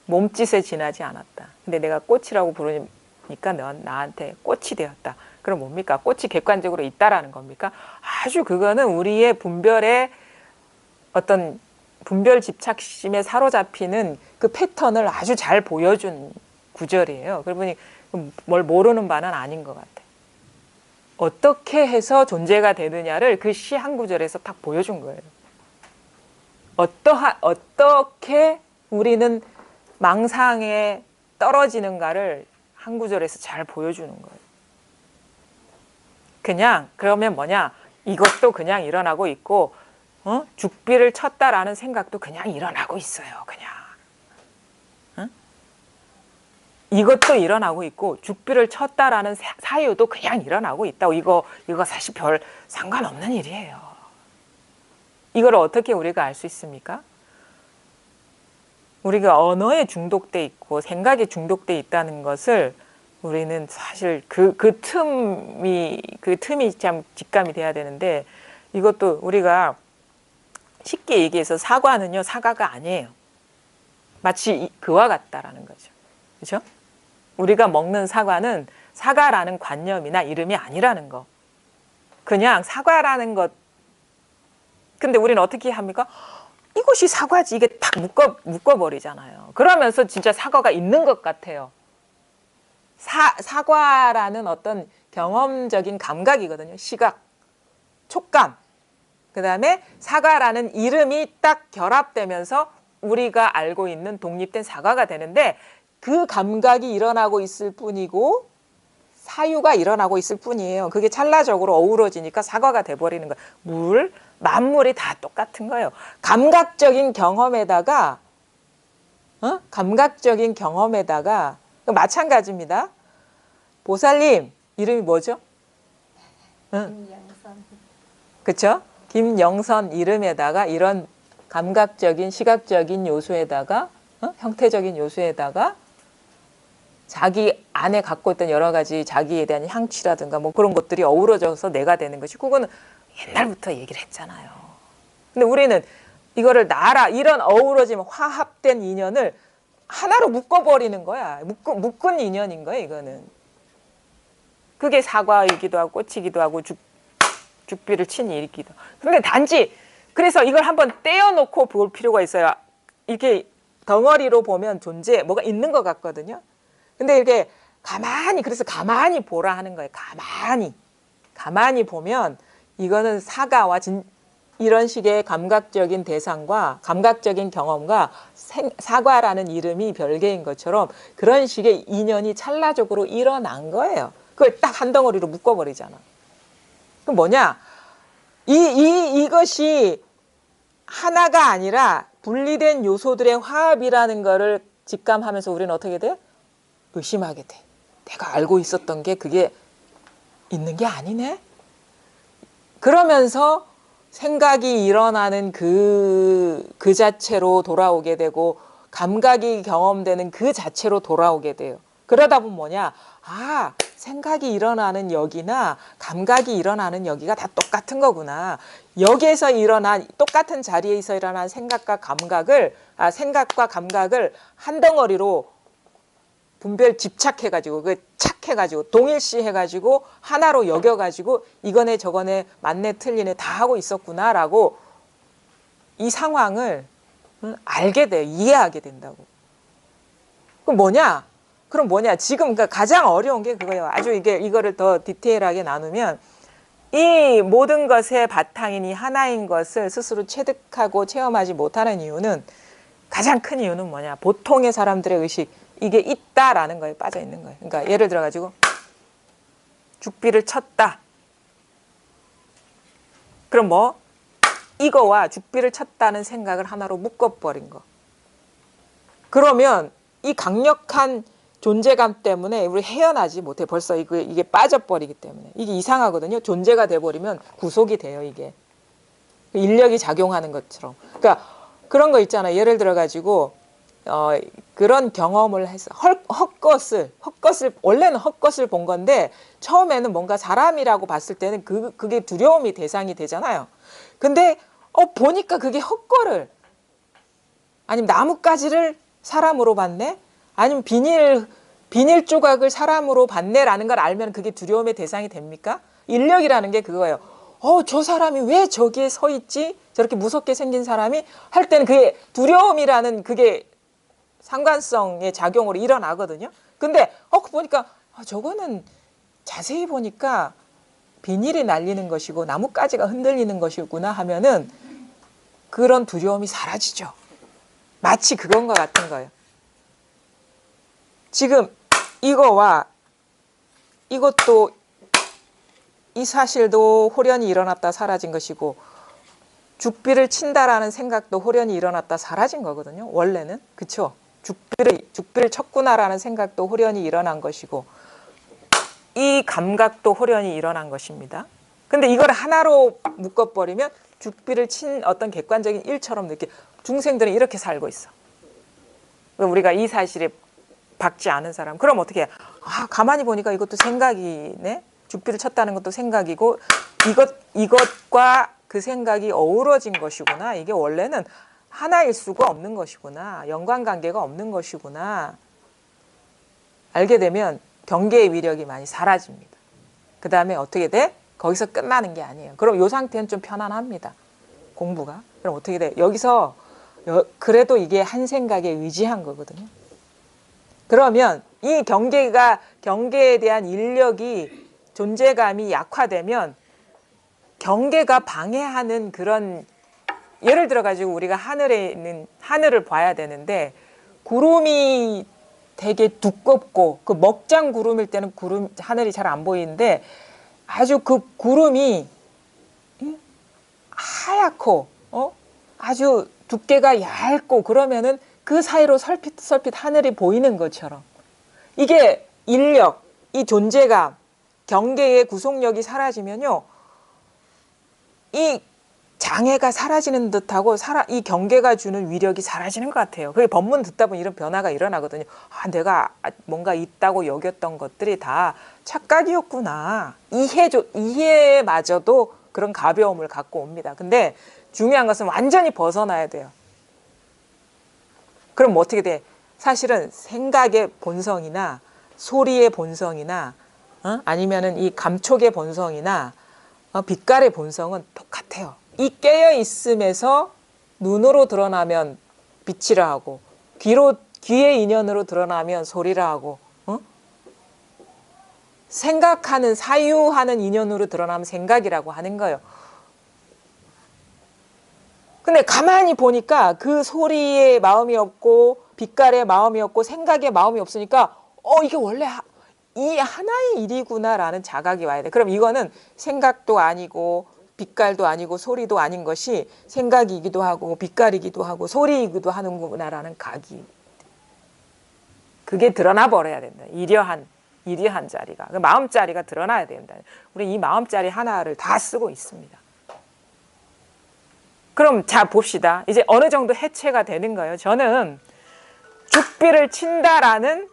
A: 몸짓에 지나지 않았다. 근데 내가 꽃이라고 부르니까 넌 나한테 꽃이 되었다. 그럼 뭡니까? 꽃이 객관적으로 있다라는 겁니까? 아주 그거는 우리의 분별의 어떤 분별 집착심에 사로잡히는 그 패턴을 아주 잘 보여준 구절이에요. 그러고 보니 뭘 모르는 바는 아닌 것 같아. 어떻게 해서 존재가 되느냐를 그 시 한 구절에서 딱 보여준 거예요. 어떻게 우리는 망상에 떨어지는가를 한 구절에서 잘 보여주는 거예요. 그냥 그러면 뭐냐? 이것도 그냥 일어나고 있고 죽비를 쳤다라는 생각도 그냥 일어나고 있어요. 그냥. 이것도 일어나고 있고 죽비를 쳤다라는 사유도 그냥 일어나고 있다고. 이거 사실 별 상관없는 일이에요. 이걸 어떻게 우리가 알 수 있습니까? 우리가 언어에 중독돼 있고 생각에 중독돼 있다는 것을 우리는 사실 그 틈이 참 직감이 돼야 되는데, 이것도 우리가 쉽게 얘기해서 사과는요, 사과가 아니에요. 마치 그와 같다라는 거죠. 그렇죠? 우리가 먹는 사과는 사과라는 관념이나 이름이 아니라는 거. 그냥 사과라는 것. 근데 우리는 어떻게 합니까? 이것이 사과지. 이게 딱 묶어버리잖아요. 그러면서 진짜 사과가 있는 것 같아요. 사과라는 어떤 경험적인 감각이거든요. 시각, 촉감. 그 다음에 사과라는 이름이 딱 결합되면서 우리가 알고 있는 독립된 사과가 되는데, 그 감각이 일어나고 있을 뿐이고 사유가 일어나고 있을 뿐이에요. 그게 찰나적으로 어우러지니까 사과가 돼버리는 거예요. 만물이 다 똑같은 거예요. 감각적인 경험에다가 마찬가지입니다. 보살님 이름이 뭐죠?
B: 김영선.
A: 그렇죠? 김영선 이름에다가 이런 감각적인 시각적인 요소에다가 형태적인 요소에다가 자기 안에 갖고 있던 여러 가지 자기에 대한 향취라든가 뭐 그런 것들이 어우러져서 내가 되는 것이, 그거는 옛날부터 얘기를 했잖아요. 근데 우리는 이거를 이런 어우러짐, 화합된 인연을 하나로 묶어버리는 거야. 묶은 인연인 거야, 이거는. 그게 사과이기도 하고 꽃이기도 하고 죽비를 친 일이기도. 근데 단지 그래서 이걸 한번 떼어놓고 볼 필요가 있어요. 이렇게 덩어리로 보면 뭐가 있는 것 같거든요. 근데 이렇게 그래서 가만히 보라 하는 거예요. 가만히 보면 이거는 사과와 이런 식의 감각적인 대상과 감각적인 경험과 사과라는 이름이 별개인 것처럼 그런 식의 인연이 찰나적으로 일어난 거예요. 그걸 딱 한 덩어리로 묶어버리잖아. 그럼 뭐냐? 이것이 하나가 아니라 분리된 요소들의 화합이라는 거를 직감하면서 우리는 어떻게 돼? 의심하게 돼. 내가 알고 있었던 게 그게 있는 게 아니네? 그러면서 생각이 일어나는 그 자체로 돌아오게 되고 감각이 경험되는 그 자체로 돌아오게 돼요. 그러다 보면 뭐냐? 생각이 일어나는 여기나 감각이 일어나는 여기가 다 똑같은 거구나. 여기에서 똑같은 자리에서 일어난 생각과 감각을 한 덩어리로 집착해가지고 착해가지고 동일시해가지고 하나로 여겨가지고 이거네 저거네 맞네 틀리네 다 하고 있었구나라고 이 상황을 알게 돼, 이해하게 된다고. 그럼 뭐냐? 지금 그러니까 가장 어려운 게 그거예요. 아주 이거를 더 디테일하게 나누면 이 모든 것의 바탕인 이 하나인 것을 스스로 체득하고 체험하지 못하는 이유는, 가장 큰 이유는 뭐냐? 보통의 사람들의 의식, 이게 있다라는 거에 빠져 있는 거예요. 그러니까 예를 들어 가지고 죽비를 쳤다. 그럼 이거와 죽비를 쳤다는 생각을 하나로 묶어버린 거. 그러면 이 강력한 존재감 때문에 우리 헤어나지 못해. 벌써 이게 빠져버리기 때문에. 이게 이상하거든요. 존재가 돼버리면 구속이 돼요, 이게. 인력이 작용하는 것처럼. 그러니까 그런 거 있잖아요. 예를 들어 가지고 그런 경험을 해서 원래는 헛것을 본 건데 처음에는 뭔가 사람이라고 봤을 때는 그게 두려움이 대상이 되잖아요. 근데 보니까 그게 헛거를, 아니면 나뭇가지를 사람으로 봤네, 아니면 비닐 조각을 사람으로 봤네라는 걸 알면 그게 두려움의 대상이 됩니까? 인력이라는 게 그거예요. 저 사람이 왜 저기에 서 있지? 저렇게 무섭게 생긴 사람이 할 때는 그게 두려움이라는 그게 상관성의 작용으로 일어나거든요. 근데 보니까 저거는 자세히 보니까 비닐이 날리는 것이고 나뭇가지가 흔들리는 것이구나 하면은 그런 두려움이 사라지죠. 마치 그건 것 같은 거예요. 지금 이거와 이것도 이 사실도 호련히 일어났다 사라진 것이고 죽비를 친다라는 생각도 호련히 일어났다 사라진 거거든요. 원래는. 그쵸? 죽비를 쳤구나라는 생각도 호련히 일어난 것이고 이 감각도 호련히 일어난 것입니다. 근데 이걸 하나로 묶어버리면 죽비를 친 어떤 객관적인 일처럼 중생들은 이렇게 살고 있어. 우리가 이 사실에 박지 않은 사람. 그럼 어떻게 해? 아, 가만히 보니까 이것도 생각이네. 죽비를 쳤다는 것도 생각이고 이것과 그 생각이 어우러진 것이구나. 이게 원래는 하나일 수가 없는 것이구나. 연관관계가 없는 것이구나. 알게 되면 경계의 위력이 많이 사라집니다. 그 다음에 어떻게 돼? 거기서 끝나는 게 아니에요. 그럼 이 상태는 좀 편안합니다. 공부가. 그럼 어떻게 돼? 여기서 그래도 이게 한 생각에 의지한 거거든요. 그러면 이 경계에 대한 인력이 존재감이 약화되면 경계가 방해하는 그런 예를 들어 가지고 우리가 하늘에 있는 하늘을 봐야 되는데 구름이 되게 두껍고 그 먹장 구름일 때는 하늘이 잘 안 보이는데 아주 그 구름이 하얗고 아주 두께가 얇고 그러면은 그 사이로 설핏설핏 하늘이 보이는 것처럼 이게 인력, 이 존재감, 경계의 구속력이 사라지면요. 이 장애가 사라지는 듯하고 이 경계가 주는 위력이 사라지는 것 같아요. 그게 법문 듣다 보면 이런 변화가 일어나거든요. 아, 내가 뭔가 있다고 여겼던 것들이 다 착각이었구나. 이해마저도 그런 가벼움을 갖고 옵니다. 근데 중요한 것은 완전히 벗어나야 돼요. 그럼 뭐 어떻게 돼? 사실은 생각의 본성이나 소리의 본성이나 아니면은 이 감촉의 본성이나 빛깔의 본성은 똑같아요. 이 깨어 있음에서 눈으로 드러나면 빛이라 하고 귀의 인연으로 드러나면 소리라 하고 생각하는 사유하는 인연으로 드러나면 생각이라고 하는 거예요. 근데 가만히 보니까 그 소리에 마음이 없고 빛깔에 마음이 없고 생각에 마음이 없으니까 이게 원래 이 하나의 일이구나라는 자각이 와야 돼. 그럼 이거는 생각도 아니고 빛깔도 아니고 소리도 아닌 것이 생각이기도 하고 빛깔이기도 하고 소리이기도 하는구나라는 각이 그게 드러나 버려야 된다. 이려한 자리가 그 마음자리가 드러나야 된다. 우리 이 마음자리 하나를 다 쓰고 있습니다. 그럼 자 봅시다. 이제 어느 정도 해체가 되는 거예요. 저는 죽비를 친다라는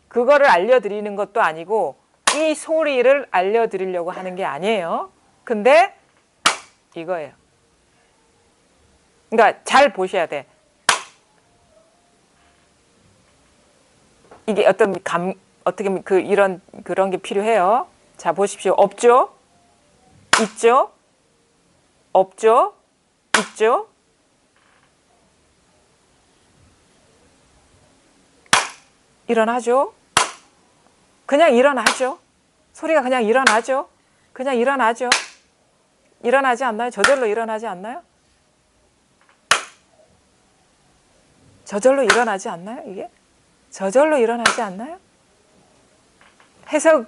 A: 그거를 알려드리는 것도 아니고 이 소리를 알려드리려고 하는 게 아니에요. 근데 이거예요. 그러니까 잘 보셔야 돼. 이게 어떻게 그런 게 필요해요. 자 보십시오. 없죠? 있죠? 없죠? 있죠? 일어나죠? 그냥 일어나죠? 소리가 그냥 일어나죠? 그냥 일어나죠? 일어나지 않나요? 저절로 일어나지 않나요? 저절로 일어나지 않나요? 이게? 저절로 일어나지 않나요? 해석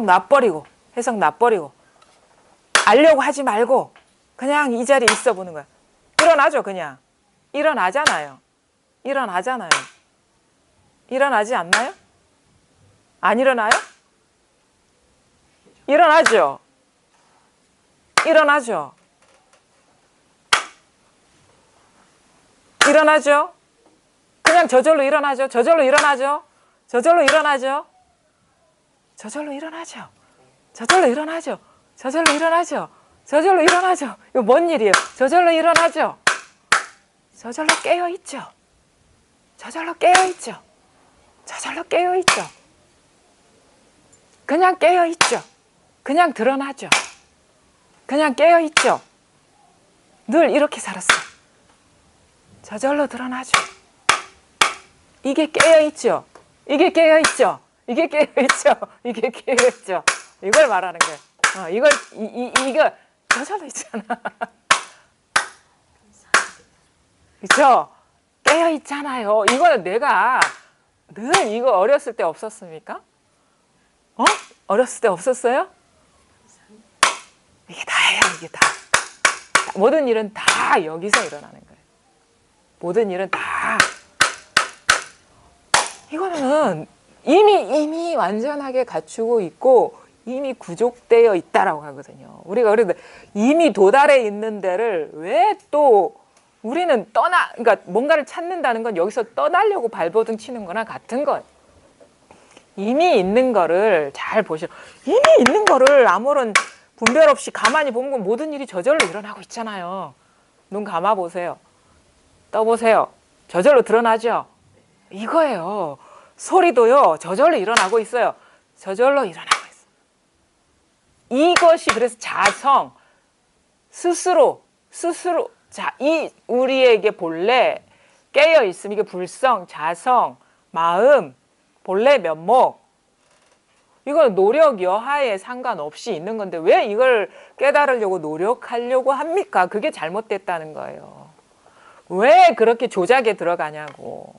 A: 놔버리고 알려고 하지 말고 그냥 이 자리에 있어 보는 거야. 일어나죠, 그냥. 일어나잖아요. 일어나지 않나요? 안 일어나요? 일어나죠. 그냥 저절로 일어나죠. 이거 뭔 일이에요? 저절로 일어나죠. 저절로 깨어있죠. 그냥 깨어있죠. 그냥 드러나죠. 그냥 깨어있죠. 늘 이렇게 살았어. 저절로 드러나죠. 이게 깨어있죠. 이게 깨어있죠. 이게 깨어있죠. 이걸 말하는 거예요. 이거 저절로 있잖아. 그렇죠? 깨어있잖아요. 이거는 내가 늘 이거 어렸을 때 없었습니까? 어렸을 때 없었어요? 이게 다예요. 이게 다. 모든 일은 다 여기서 일어나는 거예요. 모든 일은 다. 이거는 이미 완전하게 갖추고 있고 이미 구족되어 있다라고 하거든요. 우리가 그래도 이미 도달해 있는 데를 왜 또 우리는 그러니까 뭔가를 찾는다는 건 여기서 떠나려고 발버둥 치는 거나 같은 거예요. 이미 있는 거를 잘 보시오. 이미 있는 거를 아무런 분별 없이 가만히 보면 모든 일이 저절로 일어나고 있잖아요. 눈 감아 보세요. 떠보세요. 저절로 드러나죠? 이거예요. 소리도요. 저절로 일어나고 있어요. 저절로 일어나고 있어요. 이것이 그래서 자성, 스스로 자, 이 우리에게 본래 깨어 있음. 이게 불성, 자성, 마음, 본래 면목. 이건 노력 여하에 상관없이 있는 건데 왜 이걸 깨달으려고 노력하려고 합니까? 그게 잘못됐다는 거예요. 왜 그렇게 조작에 들어가냐고.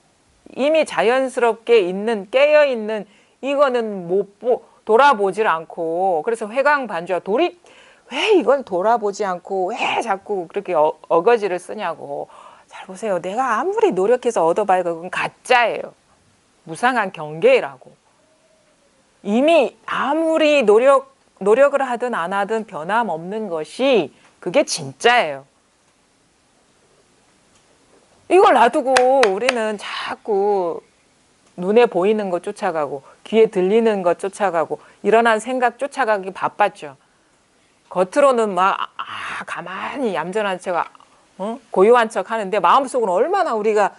A: 이미 자연스럽게 있는 깨어있는 이거는 돌아보질 않고 그래서 회광반주와 왜 이걸 돌아보지 않고 왜 자꾸 그렇게 어거지를 쓰냐고. 잘 보세요. 내가 아무리 노력해서 얻어봐야 그건 가짜예요. 무상한 경계라고. 이미 아무리 노력을 하든 안 하든 변함없는 것이 그게 진짜예요. 이걸 놔두고 우리는 자꾸 눈에 보이는 것 쫓아가고 귀에 들리는 것 쫓아가고 일어난 생각 쫓아가기 바빴죠. 겉으로는 막 가만히 얌전한 척 고요한 척 하는데 마음속으로 얼마나 우리가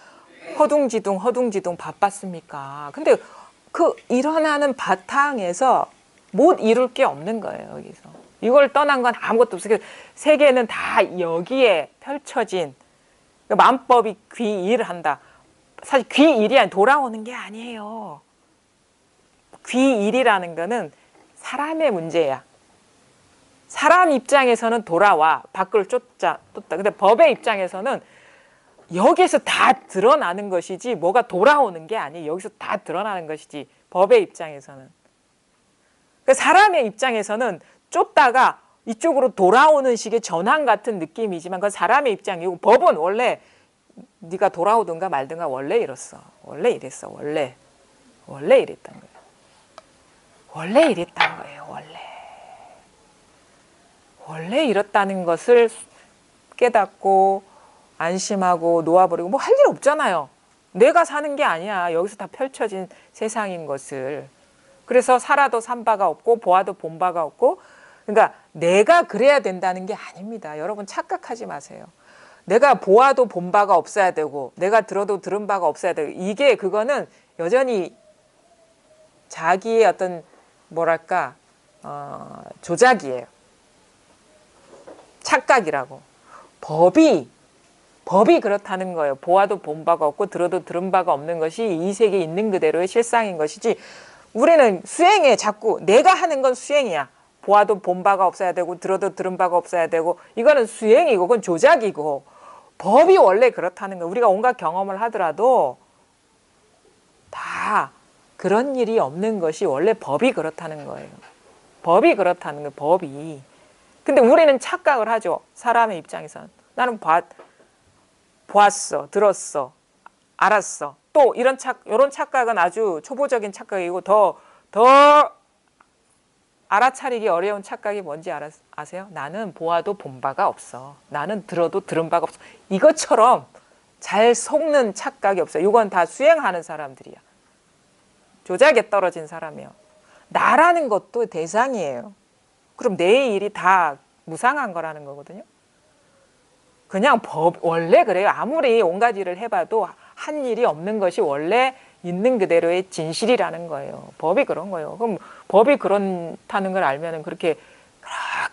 A: 허둥지둥 바빴습니까? 근데 그 일어나는 바탕에서 못 이룰 게 없는 거예요. 여기서 이걸 떠난 건 아무것도 없어요. 세계는 다 여기에 펼쳐진 만법이 귀일을 한다. 사실 귀일이 아니라 돌아오는 게 아니에요. 귀일이라는 거는 사람의 문제야. 사람 입장에서는 돌아와 밖을 쫓다. 근데 법의 입장에서는 여기에서 다 드러나는 것이지 뭐가 돌아오는 게 아니에요. 여기서 다 드러나는 것이지 법의 입장에서는. 그러니까 사람의 입장에서는 쫓다가 이쪽으로 돌아오는 식의 전환 같은 느낌이지만 그건 사람의 입장이고 법은 원래 네가 돌아오든가 말든가 원래 이랬어. 원래 이랬어. 원래 이랬던 거예요. 원래 이랬던 거예요. 원래 이렇다는 것을 깨닫고 안심하고 놓아버리고 뭐 할 일 없잖아요. 내가 사는 게 아니야. 여기서 다 펼쳐진 세상인 것을. 그래서 살아도 산 바가 없고 보아도 본 바가 없고 그러니까 내가 그래야 된다는 게 아닙니다. 여러분 착각하지 마세요. 내가 보아도 본 바가 없어야 되고 내가 들어도 들은 바가 없어야 되고 이게 그거는 여전히 자기의 어떤 뭐랄까 조작이에요. 착각이라고. 법이 그렇다는 거예요. 보아도 본 바가 없고 들어도 들은 바가 없는 것이 이 세계에 있는 그대로의 실상인 것이지 우리는 수행에 자꾸 내가 하는 건 수행이야. 보아도 본 바가 없어야 되고 들어도 들은 바가 없어야 되고 이거는 수행이고 그건 조작이고 법이 원래 그렇다는 거예요. 우리가 온갖 경험을 하더라도 다 그런 일이 없는 것이 원래 법이 그렇다는 거예요. 법이 그렇다는 거예요. 법이. 근데 우리는 착각을 하죠. 사람의 입장에서는. 나는 보았어, 들었어, 알았어. 또 이런 착각은 아주 초보적인 착각이고 더 알아차리기 어려운 착각이 뭔지 아세요? 나는 보아도 본 바가 없어. 나는 들어도 들은 바가 없어. 이것처럼 잘 속는 착각이 없어요. 이건 다 수행하는 사람들이야. 조작에 떨어진 사람이에요. 나라는 것도 대상이에요. 그럼 내 일이 다 무상한 거라는 거거든요. 그냥 원래 그래요. 아무리 온갖 일을 해봐도 한 일이 없는 것이 원래 있는 그대로의 진실이라는 거예요. 법이 그런 거예요. 그럼 법이 그렇다는 걸 알면 그렇게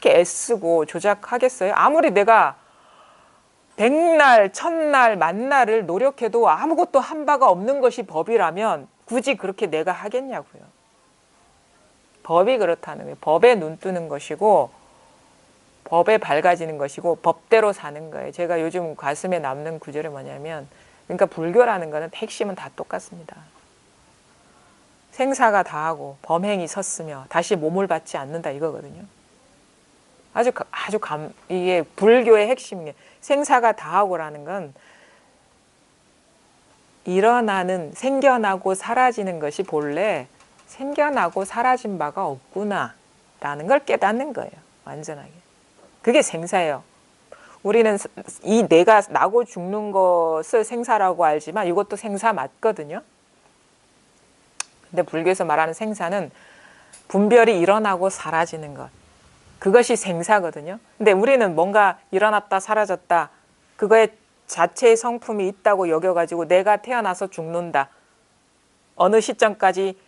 A: 애쓰고 조작하겠어요? 아무리 내가 백날, 천날, 만날을 노력해도 아무것도 한 바가 없는 것이 법이라면 굳이 그렇게 내가 하겠냐고요. 법이 그렇다는 거예요. 법에 눈 뜨는 것이고 법에 밝아지는 것이고 법대로 사는 거예요. 제가 요즘 가슴에 남는 구절이 뭐냐면, 그러니까 불교라는 거는 핵심은 다 똑같습니다. 생사가 다하고 범행이 섰으며 다시 몸을 받지 않는다 이거거든요. 이게 불교의 핵심이에요. 생사가 다하고라는 건 일어나는, 생겨나고 사라지는 것이 본래 생겨나고 사라진 바가 없구나 라는 걸 깨닫는 거예요. 완전하게. 그게 생사예요. 우리는 이 내가 나고 죽는 것을 생사라고 알지만 이것도 생사 맞거든요. 근데 불교에서 말하는 생사는 분별이 일어나고 사라지는 것, 그것이 생사거든요. 근데 우리는 뭔가 일어났다 사라졌다, 그거에 자체의 성품이 있다고 여겨가지고 내가 태어나서 죽는다, 어느 시점까지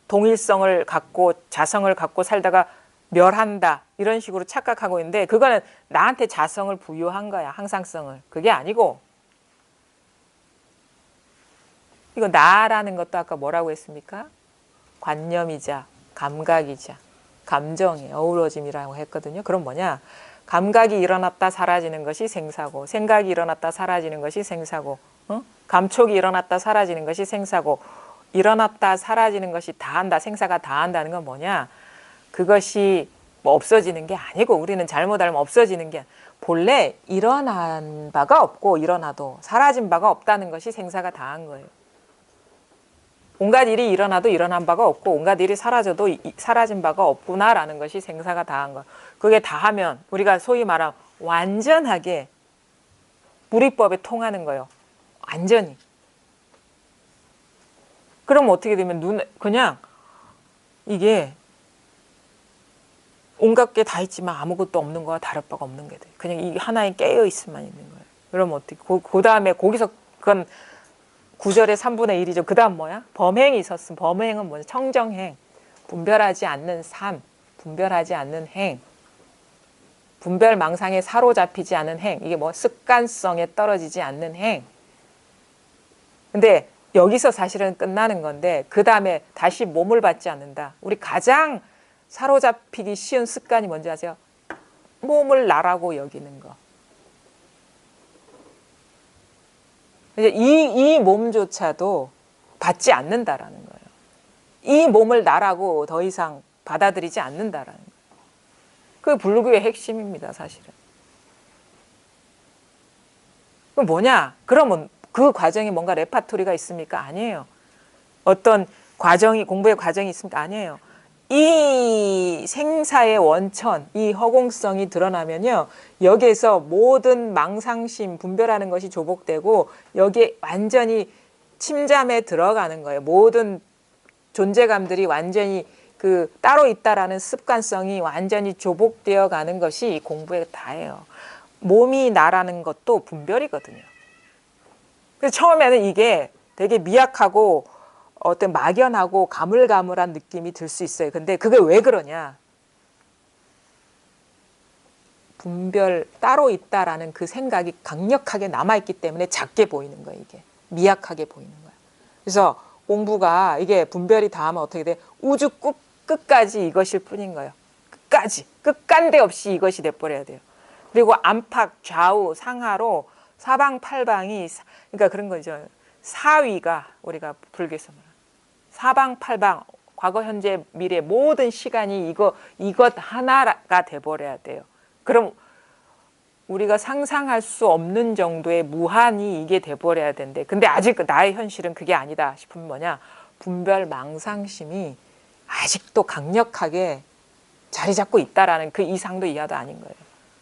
A: 동일성을 갖고 자성을 갖고 살다가 멸한다, 이런 식으로 착각하고 있는데, 그거는 나한테 자성을 부여한 거야, 항상성을. 그게 아니고, 이거 나라는 것도 아까 뭐라고 했습니까? 관념이자 감각이자 감정의 어우러짐이라고 했거든요. 그럼 뭐냐? 감각이 일어났다 사라지는 것이 생사고, 생각이 일어났다 사라지는 것이 생사고, 감촉이 일어났다 사라지는 것이 생사고, 일어났다 사라지는 것이 다한다, 생사가 다한다는 건 뭐냐? 그것이 뭐 없어지는 게 아니고, 우리는 잘못 알면 없어지는 게 본래 일어난 바가 없고 일어나도 사라진 바가 없다는 것이 생사가 다한 거예요. 온갖 일이 일어나도 일어난 바가 없고 온갖 일이 사라져도 사라진 바가 없구나라는 것이 생사가 다한 거. 그게 다하면 우리가 소위 말하면 완전하게 무리법에 통하는 거예요. 완전히. 그럼 어떻게 되면 그냥 이게 온갖 게 다 있지만 아무것도 없는 거와 다를 바가 없는 게 돼. 그냥 이 하나에 깨어 있으면 있는 거예요. 그러면 어떻게? 그 다음에 거기서 그건 9절의 3분의 1이죠. 그 다음 뭐야? 범행이 있었음. 범행은 뭐냐? 청정행. 분별하지 않는 삶. 분별하지 않는 행. 분별망상에 사로잡히지 않은 행. 이게 뭐 습관성에 떨어지지 않는 행. 근데 여기서 사실은 끝나는 건데, 그 다음에 다시 몸을 받지 않는다. 우리 가장 사로잡히기 쉬운 습관이 뭔지 아세요? 몸을 나라고 여기는 거. 이제 이 몸조차도 받지 않는다라는 거예요. 이 몸을 나라고 더 이상 받아들이지 않는다라는 거예요. 그게 불교의 핵심입니다, 사실은. 그 뭐냐? 그러면 그 과정에 뭔가 레파토리가 있습니까? 아니에요. 어떤 과정이, 공부의 과정이 있습니까? 아니에요. 이 생사의 원천, 이 허공성이 드러나면요, 여기에서 모든 망상심, 분별하는 것이 조복되고 여기에 완전히 침잠에 들어가는 거예요. 모든 존재감들이 완전히 그 따로 있다라는 습관성이 완전히 조복되어 가는 것이 공부의 다예요. 몸이 나라는 것도 분별이거든요. 그래서 처음에는 이게 되게 미약하고 어떤 막연하고 가물가물한 느낌이 들 수 있어요. 근데 그게 왜 그러냐? 분별 따로 있다라는 그 생각이 강력하게 남아있기 때문에 작게 보이는 거예요. 이게 미약하게 보이는 거예요. 그래서 공부가 이게 분별이 닿으면 어떻게 돼? 우주 끝까지 이것일 뿐인 거예요. 끝간데 없이 이것이 돼버려야 돼요. 그리고 안팎 좌우 상하로 사방팔방이, 그러니까 그런 거죠. 사위가 우리가 불교에서 말하는 사방팔방, 과거 현재 미래 모든 시간이 이것 하나가 돼버려야 돼요. 그럼 우리가 상상할 수 없는 정도의 무한이 이게 돼버려야 되는데, 근데 아직 나의 현실은 그게 아니다 싶으면 뭐냐? 분별 망상심이 아직도 강력하게 자리 잡고 있다라는 그 이상도 이하도 아닌 거예요.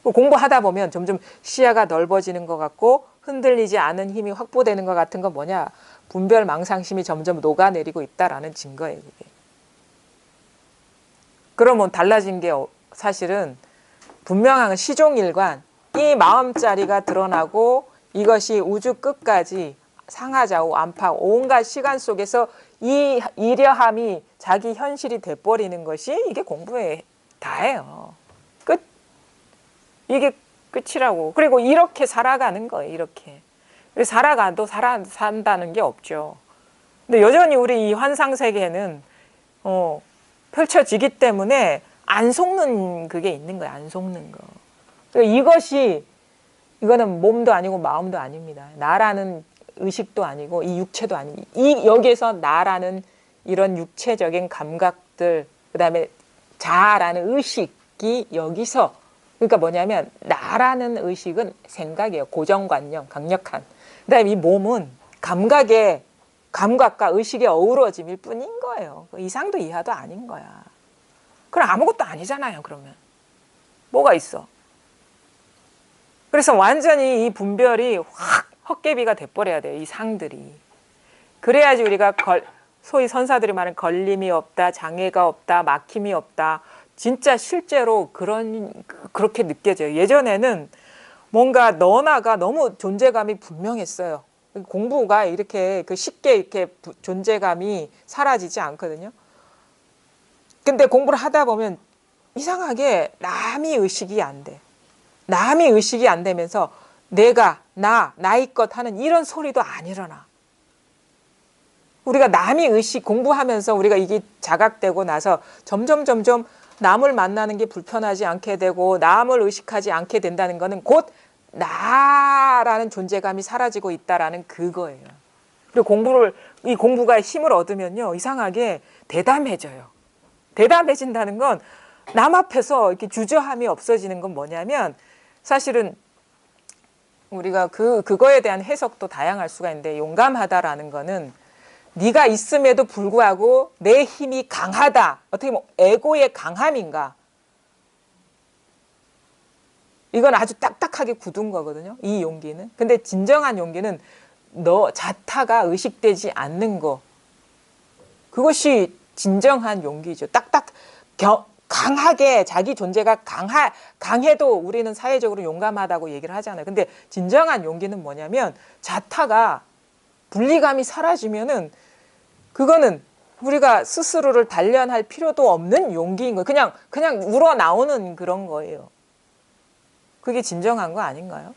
A: 공부하다 보면 점점 시야가 넓어지는 것 같고 흔들리지 않은 힘이 확보되는 것 같은 건 뭐냐? 분별 망상심이 점점 녹아내리고 있다라는 증거예요. 그게. 그러면 달라진 게 사실은 분명한 시종일관, 이 마음자리가 드러나고 이것이 우주 끝까지 상하좌우 안팎 온갖 시간 속에서 이 이려함이 자기 현실이 돼버리는 것이 이게 공부의 다예요. 끝. 이게 끝이라고. 그리고 이렇게 살아가는 거예요. 이렇게. 살아가도 산다는 게 없죠. 근데 여전히 우리 이 환상 세계는 펼쳐지기 때문에 안 속는 그게 있는 거예요. 안 속는 거. 그러니까 이거는 몸도 아니고 마음도 아닙니다. 나라는 의식도 아니고 이 육체도 아니고 여기에서 나라는 이런 육체적인 감각들, 그다음에 자아라는 의식이 여기서, 그러니까 뭐냐면 나라는 의식은 생각이에요. 고정관념, 강력한. 그다음에 이 몸은 감각과 의식의 어우러짐일 뿐인 거예요. 이상도 이하도 아닌 거야. 그럼 아무것도 아니잖아요. 그러면 뭐가 있어? 그래서 완전히 이 분별이 확 헛개비가 돼버려야 돼요. 이 상들이. 그래야지 우리가 소위 선사들이 말하는 걸림이 없다, 장애가 없다, 막힘이 없다. 진짜 실제로 그렇게 느껴져요. 예전에는 뭔가 너나가 너무 존재감이 분명했어요. 공부가 이렇게 쉽게 이렇게 존재감이 사라지지 않거든요. 근데 공부를 하다 보면 이상하게 남이 의식이 안 돼. 남이 의식이 안 되면서 내가, 나의 것 하는 이런 소리도 안 일어나. 우리가 남이 공부하면서 우리가 이게 자각되고 나서 점점 남을 만나는 게 불편하지 않게 되고 남을 의식하지 않게 된다는 거는 곧 나라는 존재감이 사라지고 있다라는 그거예요. 그리고 이 공부가 힘을 얻으면요, 이상하게 대담해져요. 대담해진다는 건 남 앞에서 이렇게 주저함이 없어지는 건 뭐냐면, 사실은 우리가 그거에 대한 해석도 다양할 수가 있는데, 용감하다라는 거는 네가 있음에도 불구하고 내 힘이 강하다. 어떻게 보면 에고의 강함인가? 이건 아주 딱딱하게 굳은 거거든요. 이 용기는. 근데 진정한 용기는 너 자타가 의식되지 않는 거. 그것이 진정한 용기죠. 강하게 자기 존재가 강해도 우리는 사회적으로 용감하다고 얘기를 하잖아요. 근데 진정한 용기는 뭐냐면 자타가 분리감이 사라지면은 그거는 우리가 스스로를 단련할 필요도 없는 용기인 거예요. 그냥 우러나오는 그런 거예요. 그게 진정한 거 아닌가요?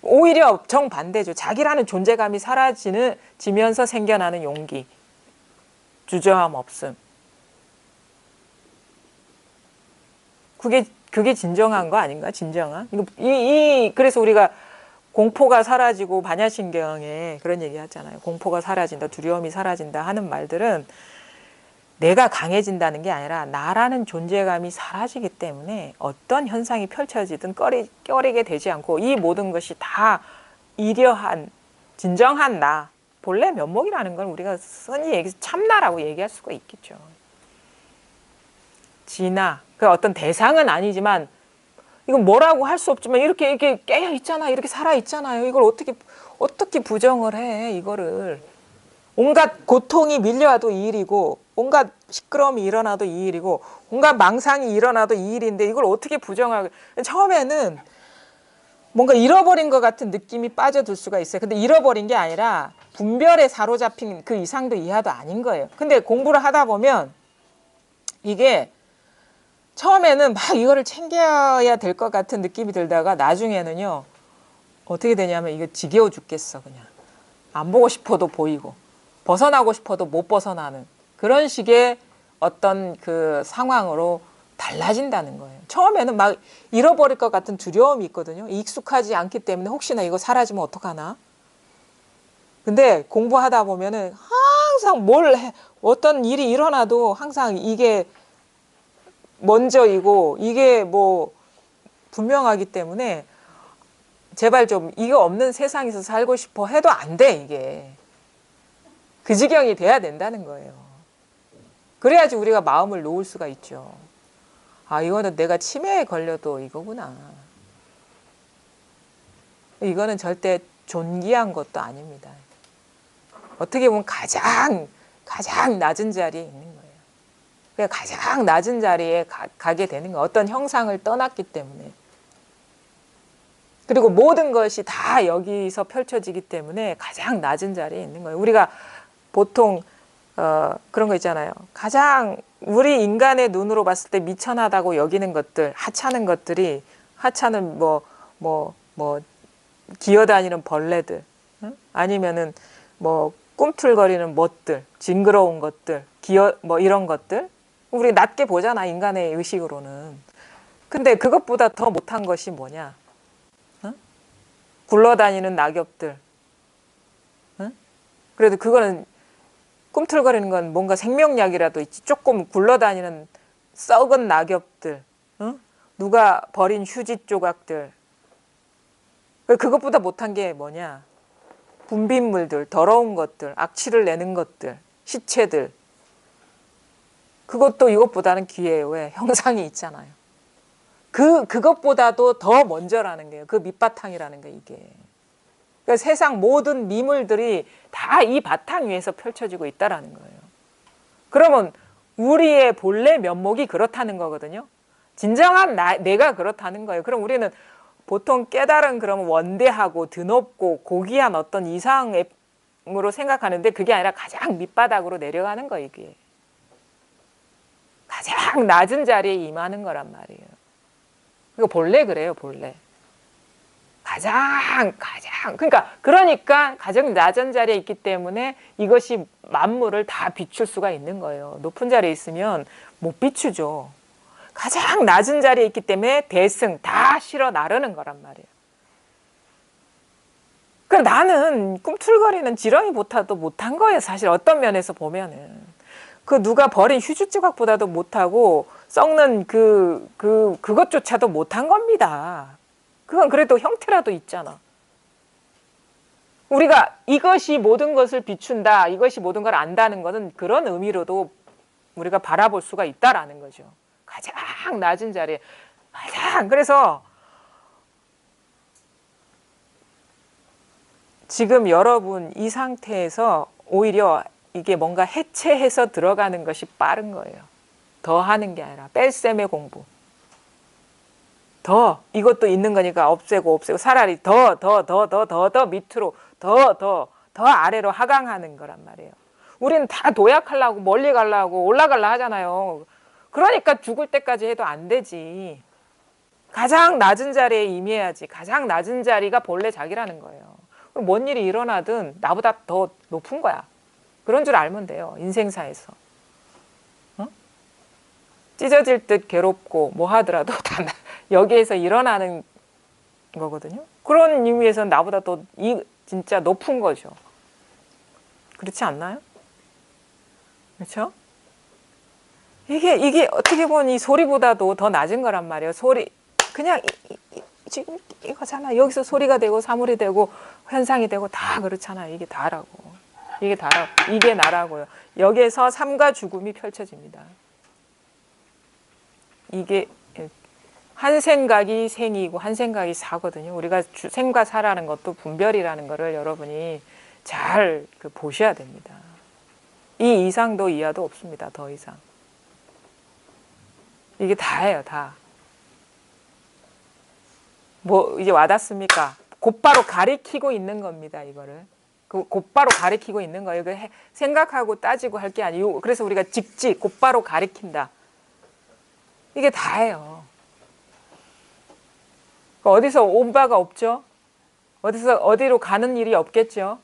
A: 오히려 정반대죠. 자기라는 존재감이 사라지면서 생겨나는 용기. 주저함 없음. 그게 진정한 거 아닌가? 진정한? 그래서 우리가 공포가 사라지고 반야신경에 그런 얘기 하잖아요. 공포가 사라진다, 두려움이 사라진다 하는 말들은 내가 강해진다는 게 아니라 나라는 존재감이 사라지기 때문에 어떤 현상이 펼쳐지든 꺼리게 되지 않고 이 모든 것이 다 이려한, 진정한 나, 본래 면목이라는 걸 우리가 선히 얘기해서 참나라고 얘기할 수가 있겠죠. 진화, 그 어떤 대상은 아니지만 이건 뭐라고 할 수 없지만 이렇게 깨어 있잖아, 이렇게 살아 있잖아요. 이걸 어떻게 부정을 해? 이거를 온갖 고통이 밀려와도 이 일이고, 온갖 시끄러움이 일어나도 이 일이고, 온갖 망상이 일어나도 이 일인데 이걸 어떻게 부정하고? 처음에는 뭔가 잃어버린 것 같은 느낌이 빠져들 수가 있어요. 근데 잃어버린 게 아니라 분별에 사로잡힌 그 이상도 이하도 아닌 거예요. 근데 공부를 하다 보면 이게 처음에는 막 이거를 챙겨야 될 것 같은 느낌이 들다가 나중에는요, 어떻게 되냐면 이거 지겨워 죽겠어. 그냥 안 보고 싶어도 보이고 벗어나고 싶어도 못 벗어나는 그런 식의 어떤 그 상황으로 달라진다는 거예요. 처음에는 막 잃어버릴 것 같은 두려움이 있거든요. 익숙하지 않기 때문에 혹시나 이거 사라지면 어떡하나. 근데 공부하다 보면은 항상 어떤 일이 일어나도 항상 이게 먼저이고 이게 뭐 분명하기 때문에 제발 좀 이거 없는 세상에서 살고 싶어 해도 안 돼. 이게 그 지경이 돼야 된다는 거예요. 그래야지 우리가 마음을 놓을 수가 있죠. 아, 이거는 내가 치매에 걸려도 이거구나. 이거는 절대 존귀한 것도 아닙니다. 어떻게 보면 가장 낮은 자리에 있는 거예요. 가장 낮은 자리에 가게 되는 거예요. 어떤 형상을 떠났기 때문에. 그리고 모든 것이 다 여기서 펼쳐지기 때문에 가장 낮은 자리에 있는 거예요. 우리가 보통 그런 거 있잖아요. 가장 우리 인간의 눈으로 봤을 때 미천하다고 여기는 것들, 하찮은 것들이, 하찮은 기어다니는 벌레들, 응? 아니면은 꿈틀거리는 멋들, 징그러운 것들, 뭐 이런 것들 우리 낮게 보잖아, 인간의 의식으로는. 근데 그것보다 더 못한 것이 뭐냐? 어? 굴러다니는 낙엽들. 어? 그래도 그거는 꿈틀거리는 건 뭔가 생명력이라도 있지. 조금 굴러다니는 썩은 낙엽들, 어? 누가 버린 휴지 조각들. 그것보다 못한 게 뭐냐? 분비물들, 더러운 것들, 악취를 내는 것들, 시체들. 그것도 이것보다는 귀해요. 왜? 형상이 있잖아요. 그것보다도 더 먼저라는 거예요. 그 밑바탕이라는 거 이게. 그러니까 세상 모든 미물들이 다 이 바탕 위에서 펼쳐지고 있다라는 거예요. 그러면 우리의 본래 면목이 그렇다는 거거든요. 진정한 내가 그렇다는 거예요. 그럼 우리는 보통 깨달은 그러면 원대하고 드높고 고귀한 어떤 이상으로 생각하는데 그게 아니라 가장 밑바닥으로 내려가는 거예요. 이게. 가장 낮은 자리에 임하는 거란 말이에요. 이거 본래 그래요, 본래. 그러니까 가장 낮은 자리에 있기 때문에 이것이 만물을 다 비출 수가 있는 거예요. 높은 자리에 있으면 못 비추죠. 가장 낮은 자리에 있기 때문에 대승 다 실어 나르는 거란 말이에요. 그러니까 나는 꿈틀거리는 지렁이보다도 못한 거예요. 사실 어떤 면에서 보면은. 그 누가 버린 휴지 조각보다도 못하고 썩는 그것조차도 못한 겁니다. 그건 그래도 형태라도 있잖아. 우리가 이것이 모든 것을 비춘다, 이것이 모든 걸 안다는 것은 그런 의미로도 우리가 바라볼 수가 있다라는 거죠. 가장 낮은 자리에. 그래서 지금 여러분 이 상태에서 오히려 이게 뭔가 해체해서 들어가는 것이 빠른 거예요. 더 하는 게 아니라 뺄셈의 공부. 더 이것도 있는 거니까 없애고 차라리 더 밑으로 더 아래로 하강하는 거란 말이에요. 우리는 다 도약하려고 멀리 가려고 올라가려 하잖아요. 그러니까 죽을 때까지 해도 안 되지. 가장 낮은 자리에 임해야지. 가장 낮은 자리가 본래 자기라는 거예요. 그럼 뭔 일이 일어나든 나보다 더 높은 거야. 그런 줄 알면 돼요. 인생사에서. 찢어질 듯 괴롭고 뭐 하더라도 다 여기에서 일어나는 거거든요. 그런 의미에서는 나보다 더 진짜 높은 거죠. 그렇지 않나요? 그렇죠? 이게 어떻게 보면 이 소리보다도 더 낮은 거란 말이에요. 소리 그냥 지금 이거잖아. 여기서 소리가 되고 사물이 되고 현상이 되고 다 그렇잖아. 이게 다라고. 이게 나라고요. 여기에서 삶과 죽음이 펼쳐집니다. 이게 한 생각이 생이고 한 생각이 사거든요. 우리가 생과 사라는 것도 분별이라는 거를 여러분이 잘 보셔야 됩니다. 이 이상도 이하도 없습니다. 더 이상. 이게 다예요. 다. 뭐 이제 와닿습니까? 곧바로 가리키고 있는 겁니다. 이거를. 곧바로 가리키고 있는 거예요. 생각하고 따지고 할 게 아니고 그래서 우리가 곧바로 가리킨다. 이게 다예요. 어디서 온 바가 없죠? 어디로 가는 일이 없겠죠?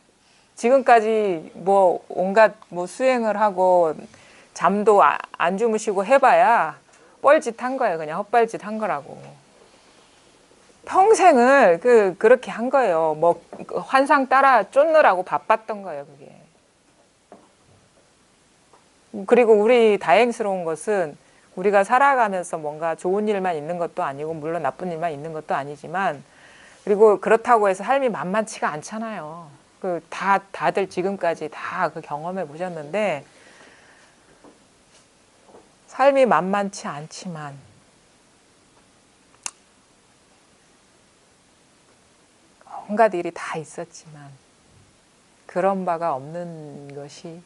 A: 지금까지 뭐 온갖 수행을 하고 잠도 안 주무시고 해봐야 뻘짓 한 거예요. 그냥 헛발짓 한 거라고. 평생을 그렇게 한 거예요. 환상 따라 쫓느라고 바빴던 거예요. 그게. 그리고 우리 다행스러운 것은 우리가 살아가면서 뭔가 좋은 일만 있는 것도 아니고 물론 나쁜 일만 있는 것도 아니지만 그리고 그렇다고 해서 삶이 만만치가 않잖아요. 다들 지금까지 다 경험해 보셨는데 삶이 만만치 않지만 온갖 일이 다 있었지만 그런 바가 없는 것이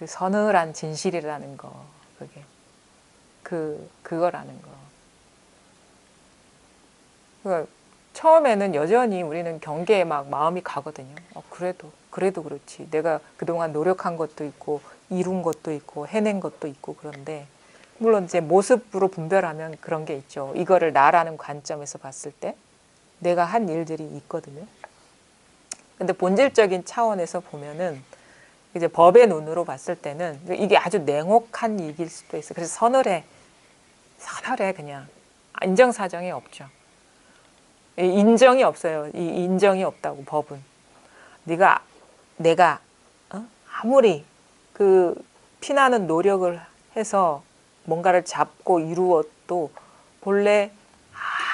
A: 서늘한 진실이라는 거. 그게. 그거라는 거. 처음에는 여전히 우리는 경계에 마음이 가거든요. 그래도 그렇지. 내가 그동안 노력한 것도 있고, 이룬 것도 있고, 해낸 것도 있고, 그런데, 물론 이제 모습으로 분별하면 그런 게 있죠. 이거를 나라는 관점에서 봤을 때, 내가 한 일들이 있거든요. 근데 본질적인 차원에서 보면은, 이제 법의 눈으로 봤을 때는 이게 아주 냉혹한 얘기일 수도 있어요. 그래서 서늘해 그냥 인정사정이 없죠. 인정이 없어요. 이 인정이 없다고 법은. 내가 아무리 그 피나는 노력을 해서 뭔가를 잡고 이루어도 본래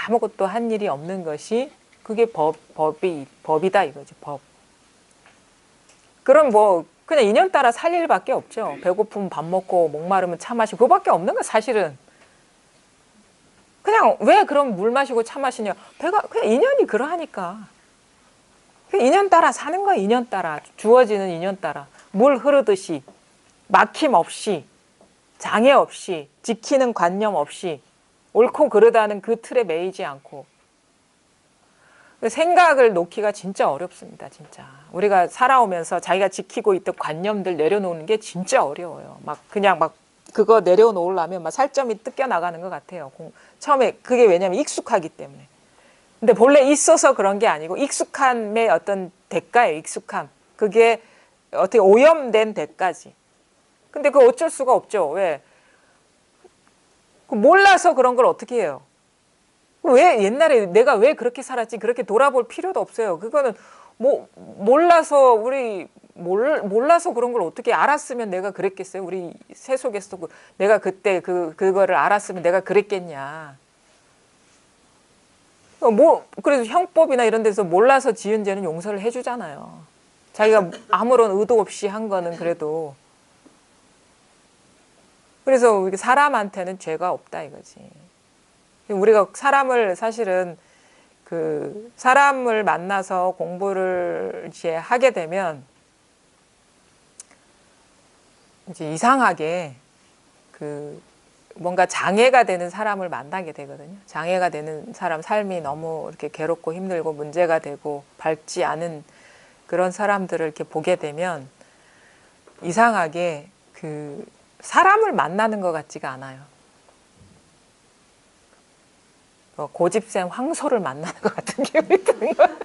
A: 아무것도 한 일이 없는 것이 그게 법이다 이거죠. 법. 그럼 뭐 그냥 인연 따라 살 일밖에 없죠. 배고프면 밥 먹고 목마르면 차 마시고 그거밖에 없는 거 사실은. 그냥 왜 그럼 물 마시고 차 마시냐. 배가 그냥 인연이 그러하니까. 그냥 인연 따라 사는 거야. 인연 따라. 주어지는 인연 따라. 물 흐르듯이 막힘 없이 장애 없이 지키는 관념 없이 옳고 그르다는 그 틀에 매이지 않고. 생각을 놓기가 진짜 어렵습니다. 진짜. 우리가 살아오면서 자기가 지키고 있던 관념들 내려놓는 게 진짜 어려워요. 그냥 그거 내려놓으려면 살점이 뜯겨 나가는 것 같아요. 처음에 그게 왜냐면 익숙하기 때문에. 근데 본래 있어서 그런 게 아니고 익숙함의 어떤 대가예요. 익숙함. 그게 어떻게 오염된 대가지. 근데 그거 어쩔 수가 없죠. 왜? 몰라서 그런 걸 어떻게 해요? 왜 옛날에 내가 왜 그렇게 살았지? 그렇게 돌아볼 필요도 없어요. 그거는 몰라서 몰라서 그런 걸 어떻게 알았으면 내가 그랬겠어요? 우리 새 속에서 내가 그때 그거를 알았으면 내가 그랬겠냐? 그래서 형법이나 이런 데서 몰라서 지은 죄는 용서를 해주잖아요. 자기가 아무런 의도 없이 한 거는 그래도. 그래서 사람한테는 죄가 없다 이거지. 우리가 사람을 만나서 공부를 이제 하게 되면 이제 이상하게 뭔가 장애가 되는 사람을 만나게 되거든요. 장애가 되는 사람 삶이 너무 이렇게 괴롭고 힘들고 문제가 되고 밝지 않은 그런 사람들을 이렇게 보게 되면 이상하게 사람을 만나는 것 같지가 않아요. 고집센 황소를 만나는 것 같은 기분이 드는 거예요.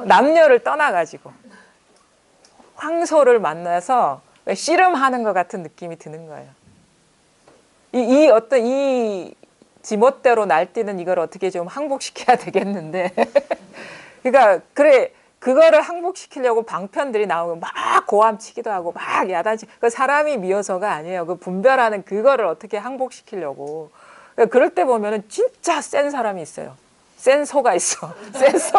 A: 남녀를 떠나가지고 황소를 만나서 씨름하는 것 같은 느낌이 드는 거예요. 이 지멋대로 날뛰는 이걸 어떻게 좀 항복시켜야 되겠는데 그러니까 그거를 항복시키려고 방편들이 나오고 막 고함치기도 하고 막 야단치고 그 사람이 미워서가 아니에요. 그 분별하는 그거를 어떻게 항복시키려고. 그럴 때 보면은 진짜 센 사람이 있어요. 센 소가 있어. 센 소.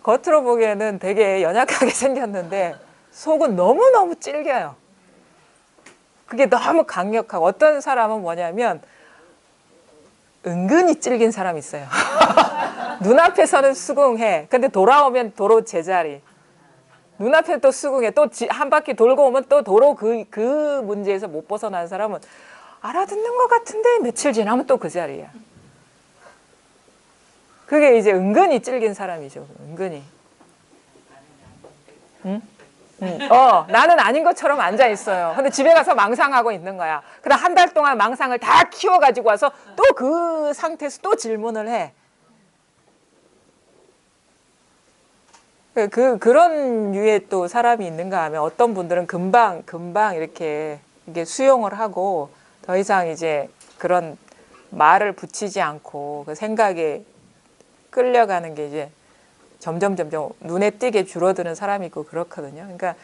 A: 겉으로 보기에는 되게 연약하게 생겼는데 속은 너무너무 질겨요. 그게 너무 강력하고 어떤 사람은 뭐냐면 은근히 질긴 사람이 있어요. 눈앞에서는 수긍해. 근데 돌아오면 도로 제자리. 눈앞에 또 수긍해. 또 한 바퀴 돌고 오면 또 도로 그 문제에서 못 벗어나는 사람은 알아듣는 것 같은데 며칠 지나면 또 그 자리야. 그게 이제 은근히 질긴 사람이죠. 은근히. 응? 나는 아닌 것처럼 앉아 있어요. 근데 집에 가서 망상하고 있는 거야. 그럼 한 달 동안 망상을 다 키워가지고 와서 또 그 상태에서 또 질문을 해. 그런 류의 또 사람이 있는가 하면 어떤 분들은 금방 이렇게 이게 수용을 하고 더 이상 이제 그런 말을 붙이지 않고 그 생각에 끌려가는 게 이제 점점 눈에 띄게 줄어드는 사람이 있고 그렇거든요. 그러니까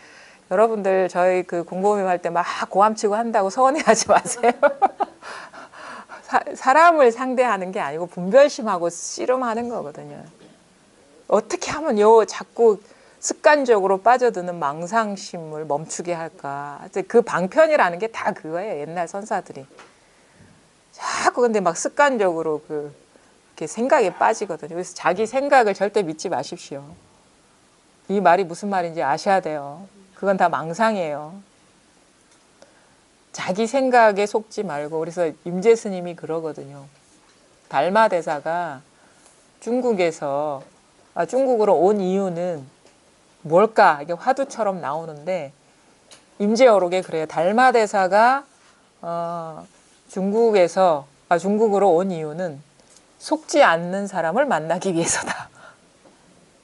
A: 여러분들 저희 공부모임 할 때 막 고함치고 한다고 서운해하지 마세요. 사람을 상대하는 게 아니고 분별심하고 씨름하는 거거든요. 어떻게 하면 자꾸 습관적으로 빠져드는 망상심을 멈추게 할까. 그 방편이라는 게 다 그거예요. 옛날 선사들이. 자꾸 근데 막 습관적으로 이렇게 생각에 빠지거든요. 그래서 자기 생각을 절대 믿지 마십시오. 이 말이 무슨 말인지 아셔야 돼요. 그건 다 망상이에요. 자기 생각에 속지 말고. 그래서 임재 스님이 그러거든요. 달마 대사가 중국으로 온 이유는 뭘까? 이게 화두처럼 나오는데 임재어록에 그래요. 달마 대사가 중국으로 온 이유는 속지 않는 사람을 만나기 위해서다.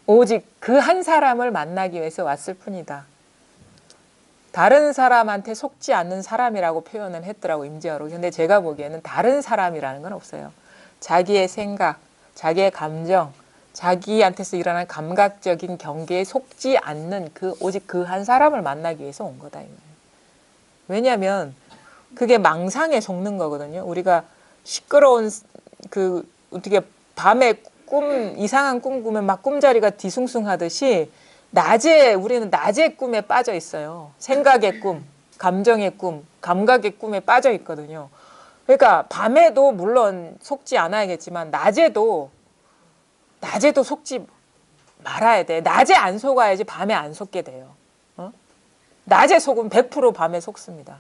A: 오직 그 한 사람을 만나기 위해서 왔을 뿐이다. 다른 사람한테 속지 않는 사람이라고 표현을 했더라고, 임재화로. 근데 제가 보기에는 다른 사람이라는 건 없어요. 자기의 생각, 자기의 감정, 자기한테서 일어난 감각적인 경계에 속지 않는 오직 그 한 사람을 만나기 위해서 온 거다. 왜냐하면 그게 망상에 속는 거거든요. 우리가 시끄러운 어떻게 밤에 이상한 꿈 꾸면 막 꿈자리가 뒤숭숭하듯이 우리는 낮에 꿈에 빠져 있어요. 생각의 꿈, 감정의 꿈, 감각의 꿈에 빠져 있거든요. 그러니까 밤에도 물론 속지 않아야겠지만 낮에도 속지 말아야 돼. 낮에 안 속아야지 밤에 안 속게 돼요. 낮에 속으면 100% 밤에 속습니다.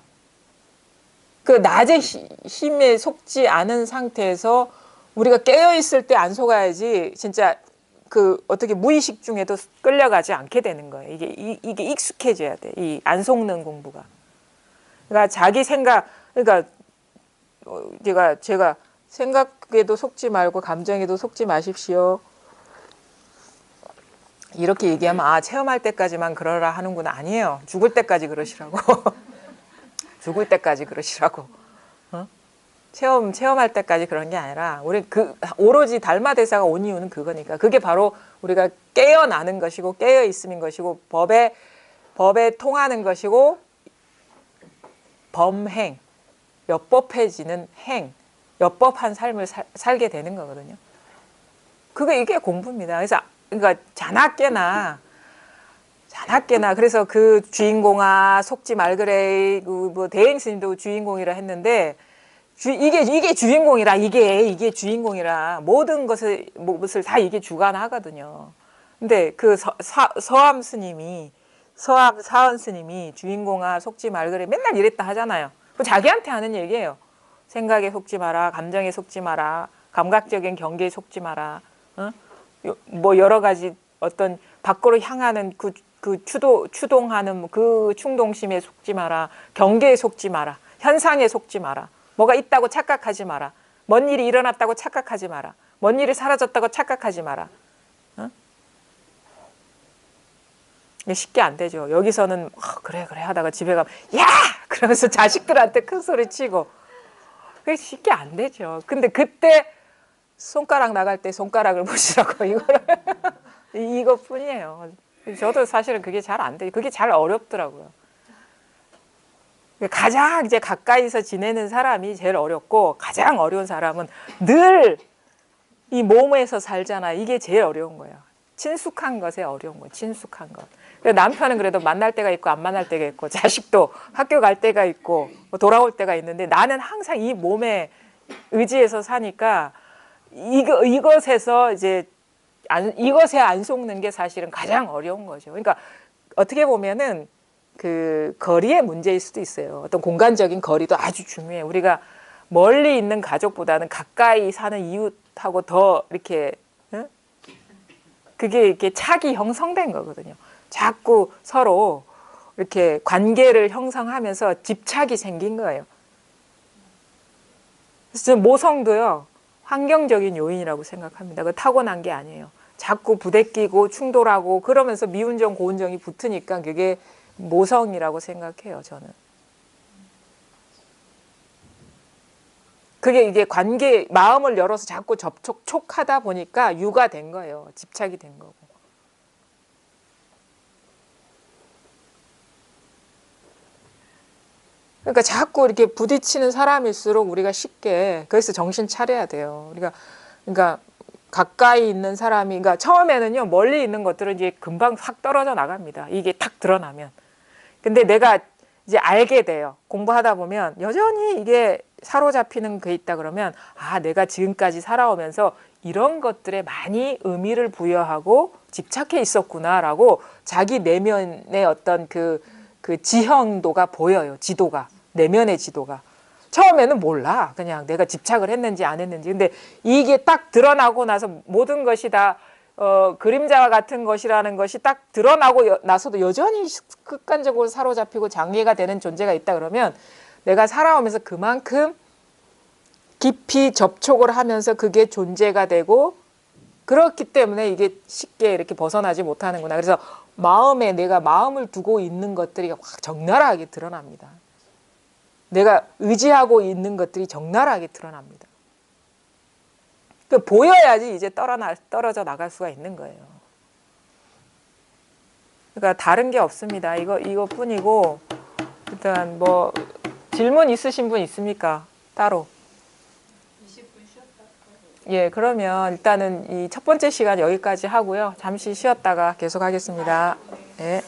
A: 그 낮에 힘에 속지 않은 상태에서 우리가 깨어있을 때 안 속아야지 진짜 어떻게 무의식 중에도 끌려가지 않게 되는 거예요. 이게 익숙해져야 돼. 이 안 속는 공부가. 그러니까 자기 생각, 그러니까 제가 생각에도 속지 말고 감정에도 속지 마십시오. 이렇게 얘기하면 체험할 때까지만 그러라 하는구나. 아니에요. 죽을 때까지 그러시라고. 죽을 때까지 그러시라고. 체험할 때까지 그런 게 아니라 우리 오로지 달마대사가 온 이유는 그거니까. 그게 바로 우리가 깨어나는 것이고 깨어 있음인 것이고 법에 통하는 것이고 범행, 엽법해지는 행, 엽법한 삶을 살게 되는 거거든요. 이게 공부입니다. 그러니까 자나깨나 그래서 그 주인공아 속지 말그래 대행 스님도 주인공이라 했는데 이게 주인공이라 이게 주인공이라 모든 것을 다 이게 주관하거든요. 근데 서암 사원 스님이 주인공아 속지 말그래 맨날 이랬다 하잖아요. 자기한테 하는 얘기예요. 생각에 속지 마라, 감정에 속지 마라, 감각적인 경계에 속지 마라. 여러 가지 어떤 밖으로 향하는 추동하는 그 충동심에 속지 마라, 경계에 속지 마라, 현상에 속지 마라. 뭐가 있다고 착각하지 마라. 먼 일이 일어났다고 착각하지 마라. 먼 일이 사라졌다고 착각하지 마라. 쉽게 안 되죠. 여기서는 그래 하다가 집에 가면 야! 그러면서 자식들한테 큰 소리 치고 그게 쉽게 안 되죠. 근데 그때 손가락 나갈 때 손가락을 보시라고 이것뿐이에요. 저도 사실은 그게 잘 안 돼요. 그게 잘 어렵더라고요. 가장 이제 가까이서 지내는 사람이 제일 어렵고 가장 어려운 사람은 늘 이 몸에서 살잖아. 이게 제일 어려운 거예요. 친숙한 것에 어려운 거예요. 친숙한 것. 남편은 그래도 만날 때가 있고 안 만날 때가 있고 자식도 학교 갈 때가 있고 돌아올 때가 있는데 나는 항상 이 몸에 의지해서 사니까 이것에서 이제 이것에 안 속는 게 사실은 가장 어려운 거죠. 그러니까 어떻게 보면은 거리의 문제일 수도 있어요. 어떤 공간적인 거리도 아주 중요해요. 우리가 멀리 있는 가족보다는 가까이 사는 이웃하고 더 이렇게 그게 이렇게 착이 형성된 거거든요. 자꾸 서로 이렇게 관계를 형성하면서 집착이 생긴 거예요. 그래서 모성도요. 환경적인 요인이라고 생각합니다. 그 타고난 게 아니에요. 자꾸 부대끼고 충돌하고 그러면서 미운정 고운정이 붙으니까 그게 모성이라고 생각해요. 저는. 그게 이게 마음을 열어서 자꾸 촉하다 보니까 유가 된 거예요. 집착이 된 거고. 그러니까 자꾸 이렇게 부딪히는 사람일수록 우리가 쉽게 그래서 정신 차려야 돼요. 그러니까 가까이 있는 사람이 그러니까 처음에는요 멀리 있는 것들은 이제 금방 확 떨어져 나갑니다. 이게 탁 드러나면. 근데 내가 이제 알게 돼요. 공부하다 보면 여전히 이게 사로잡히는 게 있다 그러면 내가 지금까지 살아오면서 이런 것들에 많이 의미를 부여하고 집착해 있었구나라고 자기 내면의 어떤 그 지형도가 보여요. 지도가. 내면의 지도가. 처음에는 몰라. 그냥 내가 집착을 했는지 안 했는지. 근데 이게 딱 드러나고 나서 모든 것이 다 그림자와 같은 것이라는 것이 딱 드러나고 나서도 여전히 극단적으로 사로잡히고 장애가 되는 존재가 있다 그러면 내가 살아오면서 그만큼 깊이 접촉을 하면서 그게 존재가 되고 그렇기 때문에 이게 쉽게 이렇게 벗어나지 못하는구나. 그래서 마음에 내가 마음을 두고 있는 것들이 확 적나라하게 드러납니다. 내가 의지하고 있는 것들이 적나라하게 드러납니다. 그 보여야지 이제 떨어져 나갈 수가 있는 거예요. 그러니까 다른 게 없습니다. 이거뿐이고 일단 뭐 질문 있으신 분 있습니까? 따로.
B: 20분 쉬었다.
A: 예, 그러면 일단은 이 첫 번째 시간 여기까지 하고요. 잠시 쉬었다가 계속 하겠습니다. 예.